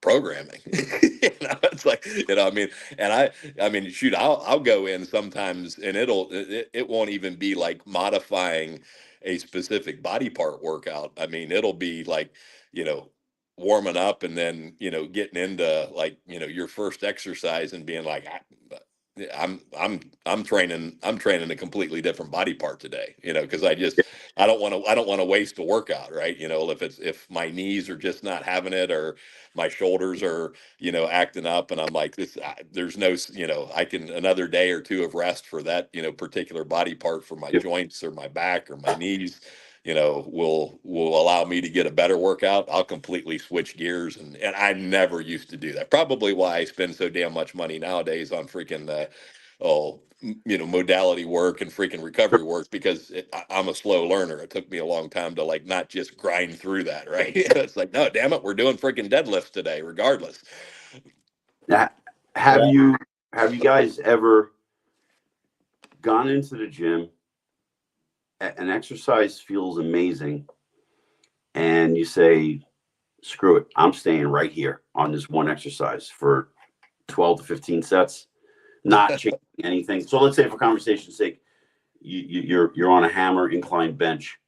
programming. It's like, I mean, and I mean, shoot, I'll go in sometimes and it won't even be like modifying a specific body part workout. I mean, it'll be like, warming up, and then, getting into like, your first exercise and being like, I'm training a completely different body part today, because I don't want to waste a workout, right? If my knees are just not having it, or my shoulders are, acting up, and I'm like, there's no, I can another day or 2 of rest for that, particular body part for my joints or my back or my knees, will allow me to get a better workout. I'll completely switch gears, and I never used to do that. Probably why I spend so damn much money nowadays on freaking modality work and freaking recovery work, because I'm a slow learner. It took me a long time to like not just grind through that, right? It's like, no, damn it, we're doing freaking deadlifts today, regardless. Have you guys ever gone into the gym, an exercise feels amazing, and you say, screw it, I'm staying right here on this one exercise for 12 to 15 sets, not changing anything? So let's say, for conversation's sake, you're on a hammer incline bench,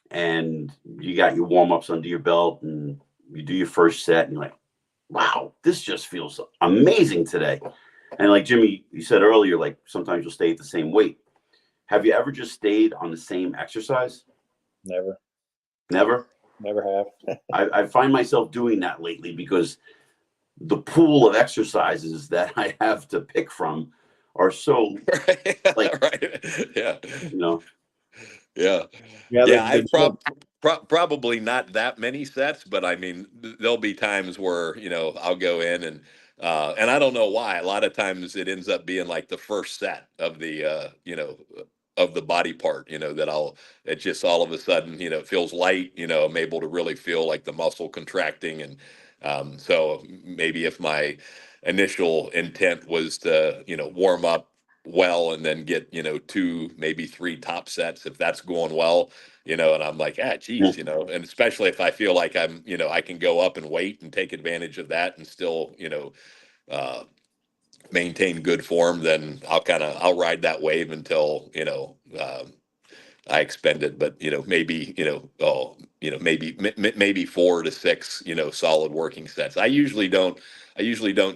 and you got your warm-ups under your belt, and you do your first set, and you're like, wow, this just feels amazing today. And like Jimmy, you said earlier, like sometimes you'll stay at the same weight. Have you ever just stayed on the same exercise? Never Never have. I find myself doing that lately, because the pool of exercises that I have to pick from are so like, right. Yeah. Yeah, I probably not that many sets, but I mean, there'll be times where, I'll go in and I don't know why. A lot of times it ends up being like the first set of the, of the body part, it just all of a sudden, it feels light, I'm able to really feel like the muscle contracting. And so maybe if my initial intent was to, warm up well, and then get 2, maybe 3 top sets, if that's going well, and I'm like, geez, and especially if I feel like I'm, I can go up and wait and take advantage of that and still, uh maintain good form, then I'll ride that wave until I expend it. But maybe maybe 4 to 6 solid working sets. I usually don't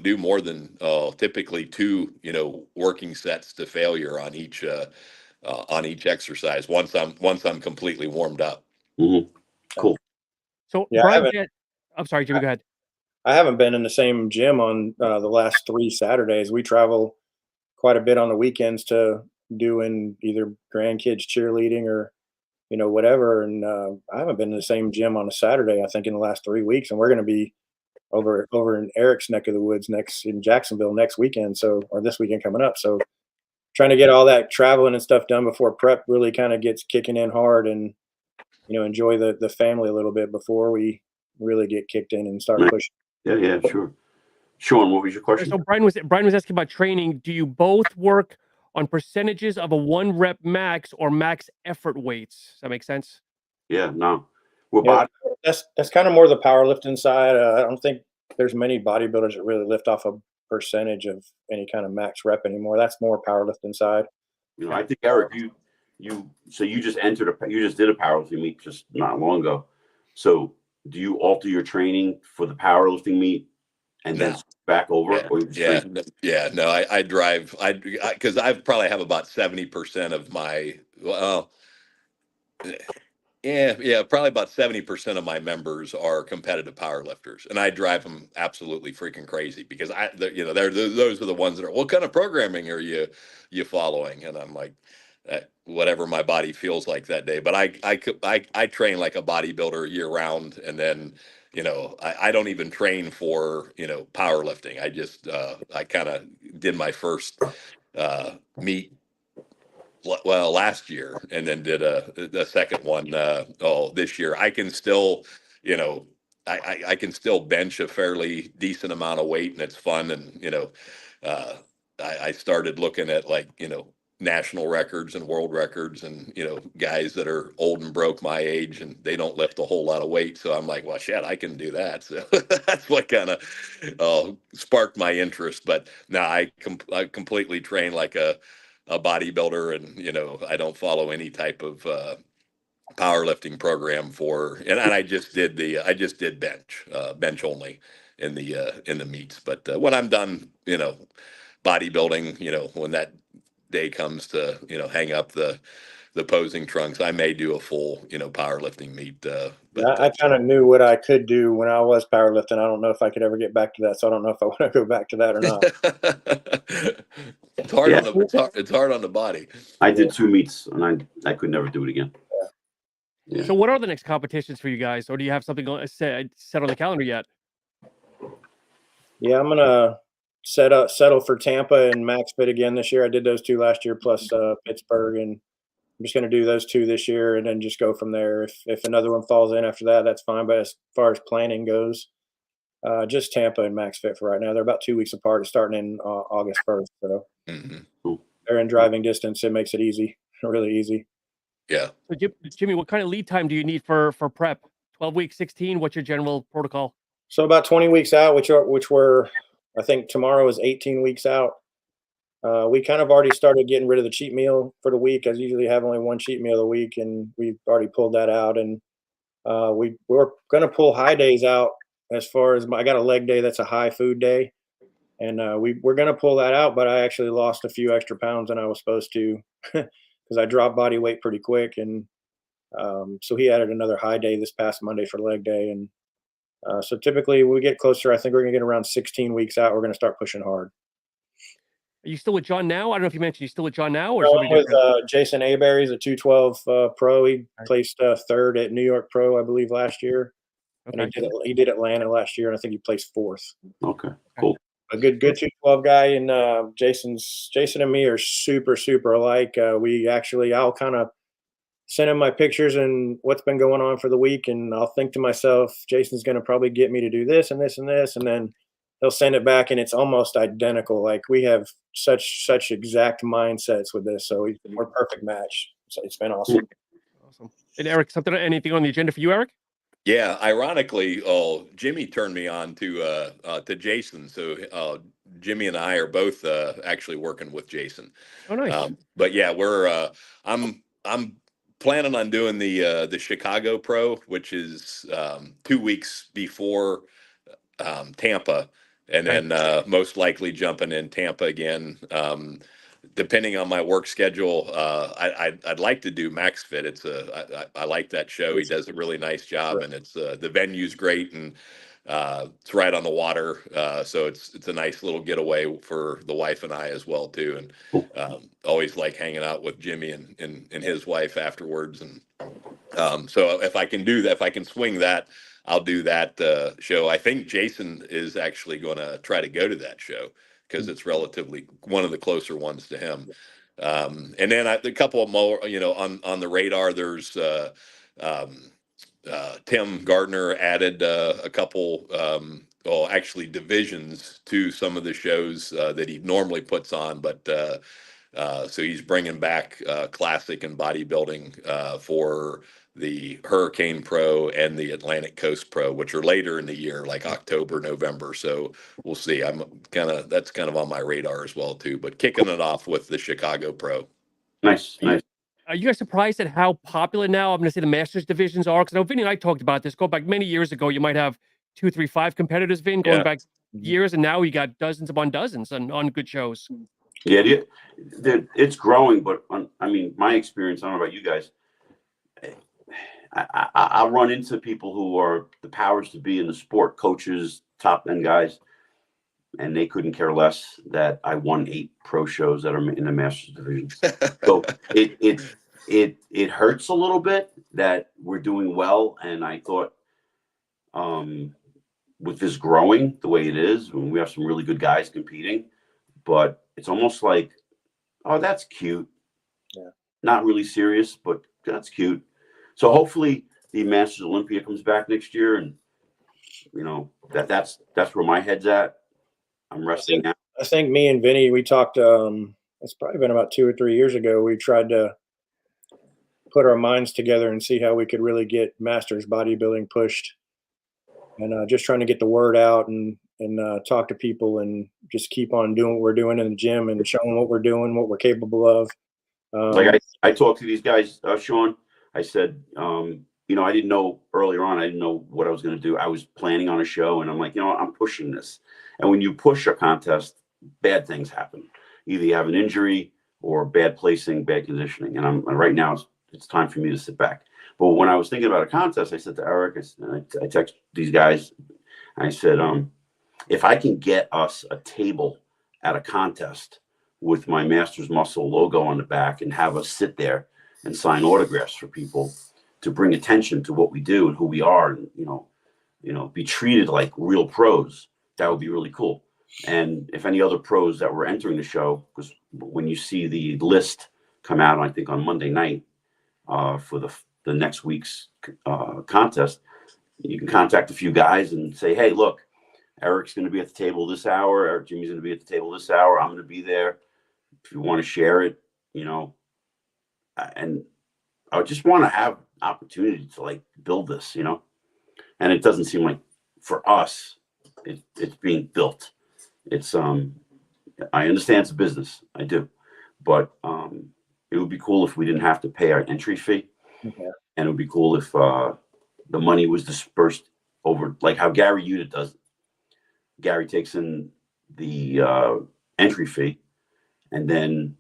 do more than typically 2 working sets to failure on each exercise, once I'm completely warmed up. Mm-hmm. Cool. So Yeah, Bryan, I'm sorry, Jimmy, go ahead. I haven't been in the same gym on the last 3 Saturdays. We travel quite a bit on the weekends to doing either grandkids cheerleading or whatever. And I haven't been in the same gym on a Saturday, I think, in the last 3 weeks. And we're going to be over in Eric's neck of the woods in Jacksonville next weekend. So, or this weekend coming up. So trying to get all that traveling and stuff done before prep really kind of gets kicking in hard, and, enjoy the family a little bit before we really get kicked in and start pushing. Yeah, sure. Sean, what was your question? So Bryan was asking about training. Do you both work on percentages of a 1 rep max or max effort weights? Does that make sense? Yeah, no. That's kind of more the powerlifting side. I don't think there's many bodybuilders that really lift off a percentage of any kind of max rep anymore. That's more powerlifting side. I think, Eric, you just did a powerlifting meet just not long ago. So do you alter your training for the powerlifting meet and then back over? No, I drive, because I probably have about 70% of my, probably about 70% of my members are competitive powerlifters, and I drive them absolutely freaking crazy because those are the ones that are, what kind of programming are you following? And I'm like, whatever my body feels like that day. But I train like a bodybuilder year round, and then I don't even train for powerlifting. I just I kind of did my first meet last year, and then did the second one this year. I can still I can still bench a fairly decent amount of weight, and it's fun. And I started looking at national records and world records, and guys that are old and broke my age, and they don't lift a whole lot of weight. So I'm like, well, shit, I can do that. So that's what kind of sparked my interest. But now I completely train like a bodybuilder, and I don't follow any type of powerlifting program and I just did bench only in the meets. But when I'm done bodybuilding, when that day comes to hang up the posing trunks, I may do a full powerlifting meet. But I kind of knew what I could do when I was powerlifting. I don't know if I could ever get back to that, so I don't know if I want to go back to that or not. It's hard it's hard on the body. I did 2 meets, and I could never do it again. Yeah. So what are the next competitions for you guys, or do you have something set on the calendar yet? Yeah, I'm gonna settle for Tampa and MaxFit again this year. I did those 2 last year, plus Pittsburgh, and I'm just going to do those 2 this year, and then just go from there. If another one falls in after that, that's fine. But as far as planning goes, just Tampa and MaxFit for right now. They're about 2 weeks apart. It's starting in August 1st, so they're in driving distance. It makes it easy, really easy. Yeah. So Jimmy, what kind of lead time do you need for prep? 12 weeks, 16? What's your general protocol? So about 20 weeks out, which were I think tomorrow is 18 weeks out. We kind of already started getting rid of the cheat meal for the week. I usually have only 1 cheat meal a week, and we've already pulled that out. And we're going to pull high days out. As far as I got a leg day, that's a high food day, and we're going to pull that out. But I actually lost a few extra pounds than I was supposed to because I dropped body weight pretty quick, and so he added another high day this past Monday for leg day. And so typically when we get closer, I think we're going to get around 16 weeks out. We're going to start pushing hard. Are you still with John now? I don't know if you mentioned you still with John now, or I'm with Jason Aber. He's a 212 pro. He placed 3rd at New York Pro, I believe, last year. Okay. And he did Atlanta last year, and I think he placed 4th. Okay, cool. A good 212 guy, and Jason and me are super alike. I'll kind of send him my pictures and what's been going on for the week, and I'll think to myself, Jason's going to probably get me to do this and this and this, and then he'll send it back, and it's almost identical. Like, we have such exact mindsets with this, so we're a perfect match. So it's been awesome. And Eric, anything on the agenda for you, Eric? Yeah, ironically, Jimmy turned me on to Jason. So Jimmy and I are both actually working with Jason. Oh, nice. But yeah, I'm planning on doing the Chicago Pro, which is 2 weeks before Tampa, and then most likely jumping in Tampa again. Depending on my work schedule, I'd like to do MaxFit. I like that show. He does a really nice job, and it's the venue's great, and it's right on the water, so it's a nice little getaway for the wife and I as well too. And always like hanging out with Jimmy and his wife afterwards. And so if I can do that, if I can swing that, I'll do that show. I think Jason is actually going to try to go to that show because it's relatively one of the closer ones to him. And then a couple of more, on the radar, there's Tim Gardner added a couple, actually divisions to some of the shows that he normally puts on, but so he's bringing back classic and bodybuilding for the Hurricane Pro and the Atlantic Coast Pro, which are later in the year, like October, November. So we'll see. That's kind of on my radar as well too, but kicking it off with the Chicago Pro. Nice. Are you guys surprised at how popular now, I'm going to say, the Masters divisions are? Because I know Vinny and I talked about this. Go back many years ago, you might have 2, 3, 5 competitors, Vin, going back years, and now you got dozens upon dozens on good shows. Yeah, it's growing, but my experience, I don't know about you guys, I run into people who are the powers to be in the sport, coaches, top end guys, and they couldn't care less that I won 8 pro shows that are in the Masters division. So it hurts a little bit that we're doing well, and I thought with this growing the way it is, when we have some really good guys competing, but it's almost like, oh, that's cute. Yeah. Not really serious, but that's cute. So hopefully the Masters Olympia comes back next year, and that's where my head's at. I'm resting now. I think me and Vinny, we talked, it's probably been about 2 or 3 years ago. We tried to put our minds together and see how we could really get Masters bodybuilding pushed, and just trying to get the word out and talk to people and just keep on doing what we're doing in the gym and showing what we're doing, what we're capable of. Like I talked to these guys, Sean, I said, I didn't know earlier on, I didn't know what I was going to do. I was planning on a show, and I'm like, I'm pushing this. And when you push a contest, bad things happen. Either you have an injury or bad placing, bad conditioning. And right now it's time for me to sit back. But when I was thinking about a contest, I said to Eric, I texted these guys, and I said, if I can get us a table at a contest with my Masters Muscle logo on the back and have us sit there and sign autographs for people to bring attention to what we do and who we are, and be treated like real pros, that would be really cool. And if any other pros that were entering the show, because when you see the list come out, I think on Monday night for the next week's contest, you can contact a few guys and say, hey, look, Eric's going to be at the table this hour. Jimmy's going to be at the table this hour. I'm going to be there. If you want to share it, and I just want to have opportunity to build this, and it doesn't seem like for us, it's being built. It's, I understand it's a business. I do, but it would be cool if we didn't have to pay our entry fee. Okay. And it would be cool if the money was dispersed over, like how Gary Udit does it. Gary takes in the entry fee, and then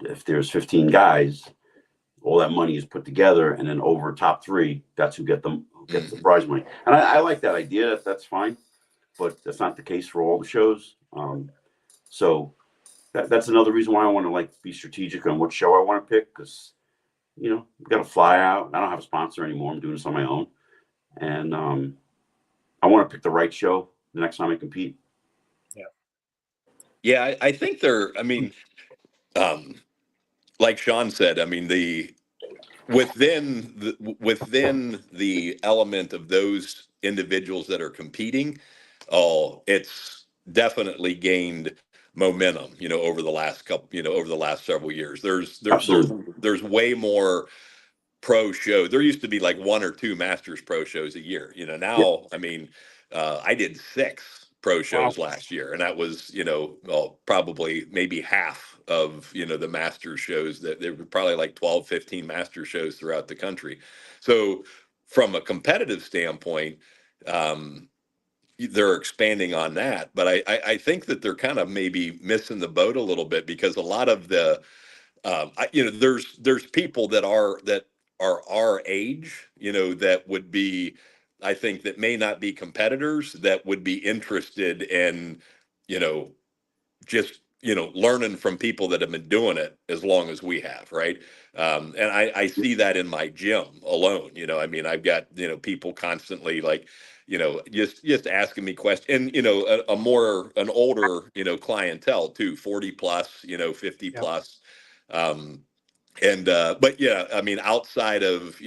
if there's 15 guys, all that money is put together, and then over top 3, that's who gets the prize money. And I like that idea. That's fine, but that's not the case for all the shows. So that's another reason why I want to be strategic on what show I want to pick, because we got to fly out. I don't have a sponsor anymore. I'm doing this on my own, and I want to pick the right show the next time I compete. Yeah, I think like Sean said, within the element of those individuals that are competing, it's definitely gained momentum, over the last several years. There's way more pro show. There used to be 1 or 2 Masters pro shows a year. Now, I did 6 pro shows last year, and that was, probably maybe half of, the Masters shows. That there were probably 12, 15 Masters shows throughout the country. So from a competitive standpoint, they're expanding on that, but I think that they're kind of maybe missing the boat a little bit, because a lot of the, there's people that are our age, that would be, I think, that may not be competitors, that would be interested in, just learning from people that have been doing it as long as we have, right? And I see that in my gym alone. I mean, I've got people constantly like, just asking me questions, and an older clientele too, 40 plus, 50 Yep. plus. But yeah, I mean, outside of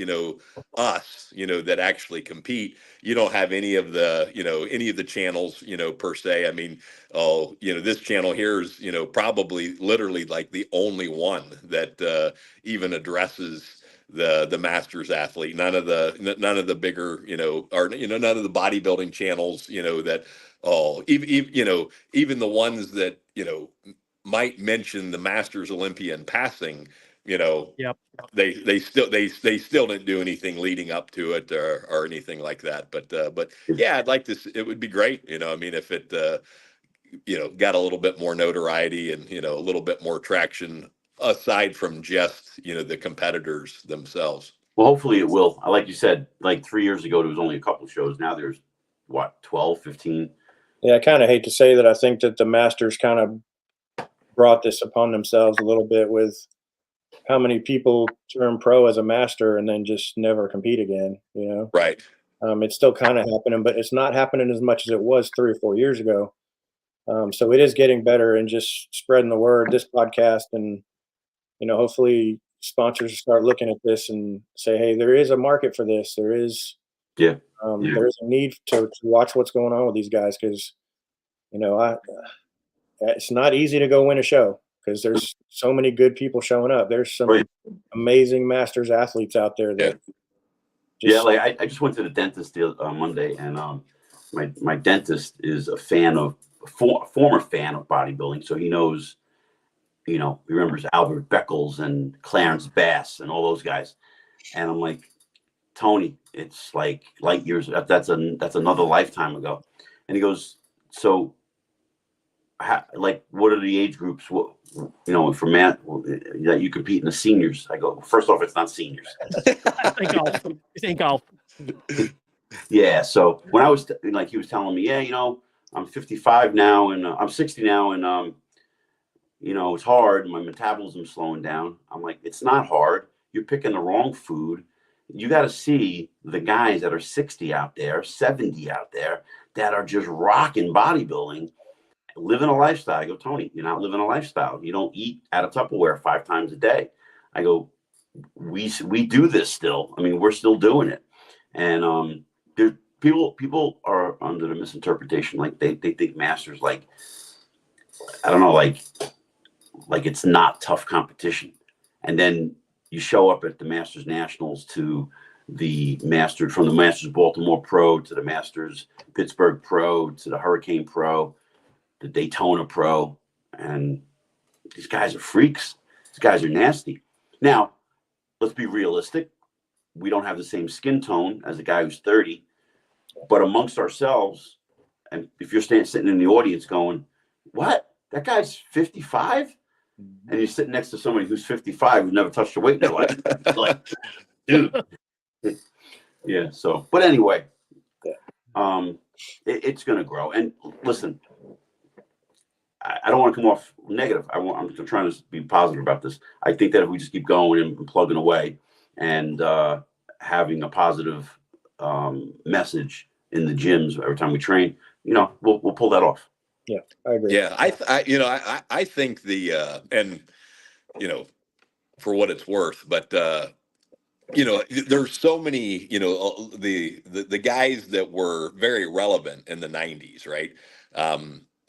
us, that actually compete, you don't have any of the channels, per se. I mean, oh, this channel here is probably literally like the only one that even addresses the masters athlete. None of the bigger, or none of the bodybuilding channels, that even the ones that might mention the Masters Olympia in passing, Yep. they still didn't do anything leading up to it or anything like that. But yeah, I'd like to. It would be great, I mean, if it got a little bit more notoriety and a little bit more traction aside from just the competitors themselves. Well, hopefully it will. Like you said, like 3 years ago, there was only a couple shows. Now there's what, 12, 15? Yeah, I kind of hate to say that. I think that the Masters kind of brought this upon themselves a little bit with how many people turn pro as a master and then just never compete again, Right. It's still kind of happening, but it's not happening as much as it was 3 or 4 years ago. So it is getting better, and just spreading the word, this podcast, and hopefully sponsors start looking at this and say, hey, there is a market for this. There is Yeah. there is a need to watch what's going on with these guys, because it's not easy to go win a show because there's so many good people showing up. There's some amazing masters athletes out there that like I just went to the dentist on Monday, and my dentist is a fan of former fan of bodybuilding, so he knows, he remembers Albert Beckles and Clarence Bass and all those guys. And I'm like, Tony, it's like light years. That's another lifetime ago. And he goes, so what are the age groups? What, for man that you compete in the seniors? I go, first off, it's not seniors. This ain't golf. Yeah. So when I was he was telling me, I'm 55 now, and I'm 60 now, and it's hard. My metabolism's slowing down. I'm like, it's not hard. You're picking the wrong food. You got to see the guys that are 60 out there, 70 out there, that are just rocking bodybuilding, living a lifestyle. I go, Tony, you're not living a lifestyle. You don't eat out of Tupperware 5 times a day. I go, we do this still. I mean, we're still doing it. And people are under the misinterpretation, like they think masters, like, I don't know, like it's not tough competition. And then you show up at the Masters Nationals, to the Masters, from the Masters Baltimore Pro to the Masters Pittsburgh Pro to the Hurricane Pro, the Daytona Pro, and these guys are freaks. These guys are nasty. Now, let's be realistic. We don't have the same skin tone as a guy who's 30, but amongst ourselves, and if you're sitting in the audience going, what? That guy's 55? And you're sitting next to somebody who's 55 who's never touched a weight in their life. Like, dude. Yeah. So, but anyway, it's going to grow. And listen, I don't want to come off negative. I'm trying to be positive about this. I think that if we just keep going and plugging away and having a positive message in the gyms every time we train, we'll pull that off. Yeah, I agree. Yeah, I think and for what it's worth, but there's so many, the guys that were very relevant in the 90s, right?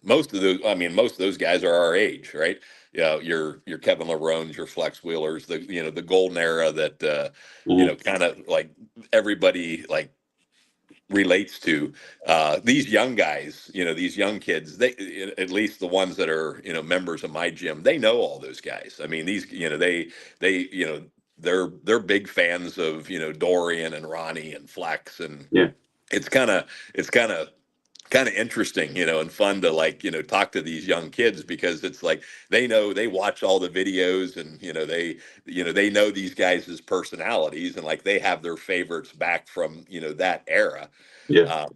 Most of those guys are our age, right? Your Kevin LeBrons, your Flex Wheelers, the golden era that kind of like everybody like relates to. These young guys, these young kids, they, at least the ones that are members of my gym, they know all those guys. I mean, these they're big fans of Dorian and Ronnie and Flex, and it's kind of interesting, and fun to talk to these young kids, because it's like they watch all the videos, and they know these guys' personalities, and they have their favorites back from that era. Yeah.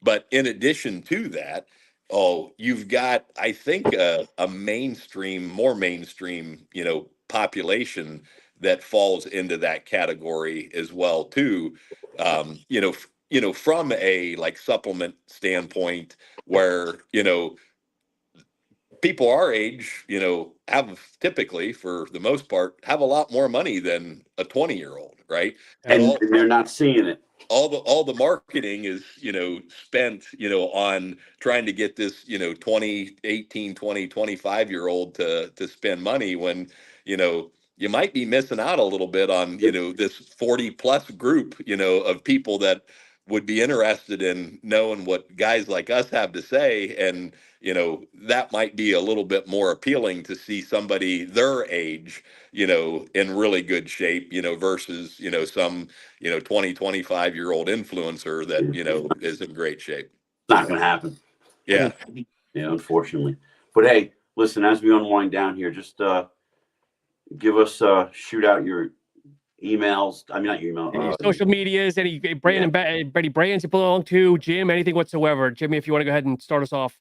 But in addition to that, you've got, I think, a more mainstream, population that falls into that category as well too. From a like supplement standpoint, where people our age, have typically, for the most part, have a lot more money than a 20-year-old, right? And they're not seeing it. All the marketing is, spent, on trying to get this, 20, 18, 20, 25-year-old to spend money when, you might be missing out a little bit on, this 40 plus group, of people that would be interested in knowing what guys like us have to say. And, that might be a little bit more appealing to see somebody their age, in really good shape, versus, some, 20, 25-year-old influencer that, is in great shape. It's not going to happen. Yeah. Yeah, unfortunately. But hey, listen, as we unwind down here, just give us, shoot out your emails. I mean, not your email. Your social medias, any brand and Betty brands you belong to, Jim, anything whatsoever. Jimmy, if you want to go ahead and start us off.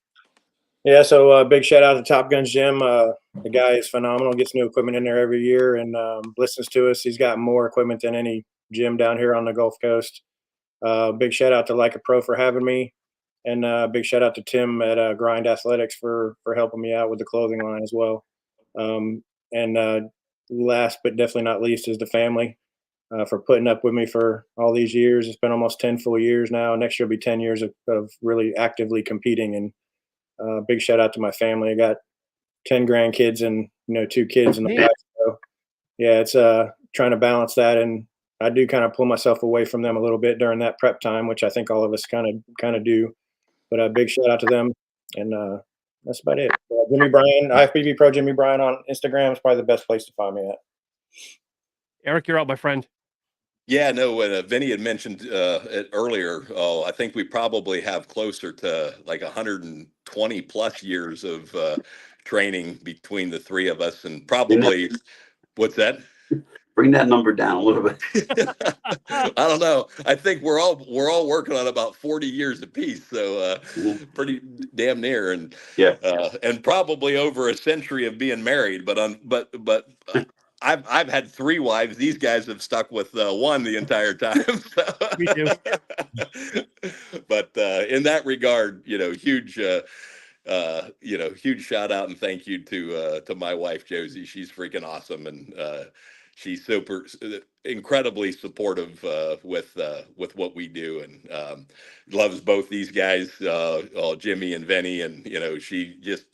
Yeah, so big shout out to Top Guns Gym. The guy is phenomenal. Gets new equipment in there every year and listens to us. He's got more equipment than any gym down here on the Gulf Coast. Big shout out to Like a Pro for having me, and big shout out to Tim at Grind Athletics for helping me out with the clothing line as well. And last but definitely not least is the family for putting up with me for all these years. It's been almost 10 full years now. Next year will be 10 years of really actively competing. And big shout out to my family. I got 10 grandkids and 2 kids in the wife. So yeah, it's trying to balance that, and I do kind of pull myself away from them a little bit during that prep time, which I think all of us kind of do. But a big shout out to them, and that's about it. Jimmy Bryan, IFBB Pro Jimmy Bryan on Instagram is probably the best place to find me at. Eric, you're up, my friend. Yeah, no, when Vinny had mentioned it earlier, I think we probably have closer to like 120 plus years of training between the three of us, and probably, what's that? Bring that number down a little bit. I don't know. I think we're all working on about 40 years apiece, so pretty damn near, and and probably over a century of being married. But I've had 3 wives. These guys have stuck with one the entire time. So. Me too. But in that regard, huge. Huge shout out and thank you to my wife Josie. She's freaking awesome, and she's super incredibly supportive with what we do, and loves both these guys, Jimmy and Vinny, and she just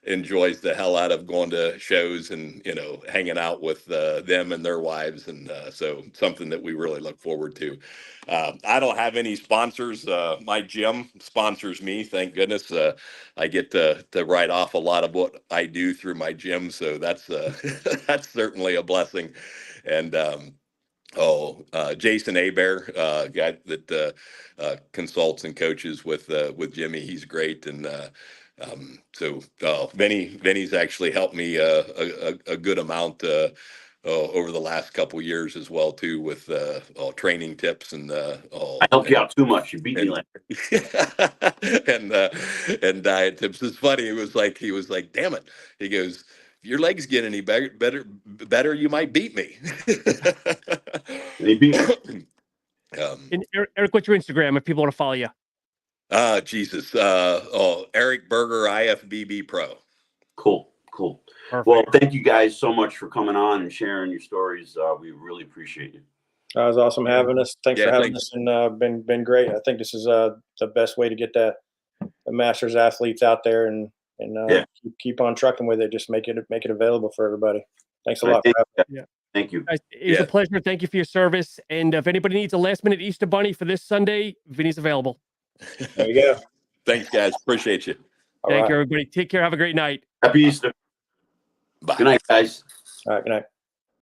enjoys the hell out of going to shows and hanging out with them and their wives, and so something that we really look forward to. I don't have any sponsors. My gym sponsors me, thank goodness. I get to write off a lot of what I do through my gym, so that's that's certainly a blessing. And Jason Abear, guy that consults and coaches with Jimmy, he's great. And so Vinny's actually helped me a good amount over the last couple years as well too, with training tips and I helped you out too much. You beat me like and diet tips. It's funny. He was like, damn it. He goes, if your legs get any better, you might beat me. And he beat me. And Eric, what's your Instagram if people want to follow you? Jesus. Eric Berger, IFBB Pro. Cool. Perfect. Well, thank you guys so much for coming on and sharing your stories. We really appreciate you. That was awesome having us. Thanks for having us, and been great. I think this is the best way to get the masters athletes out there, and keep on trucking with it. Just make it available for everybody. Thanks a lot for having me. Thank you. It's a pleasure. Thank you for your service. And if anybody needs a last-minute Easter bunny for this Sunday, Vinny's available. There you go. Thanks, guys. Appreciate you. Thank you, everybody. Take care. Have a great night. Happy Easter. Bye. Good night, guys. All right. Good night.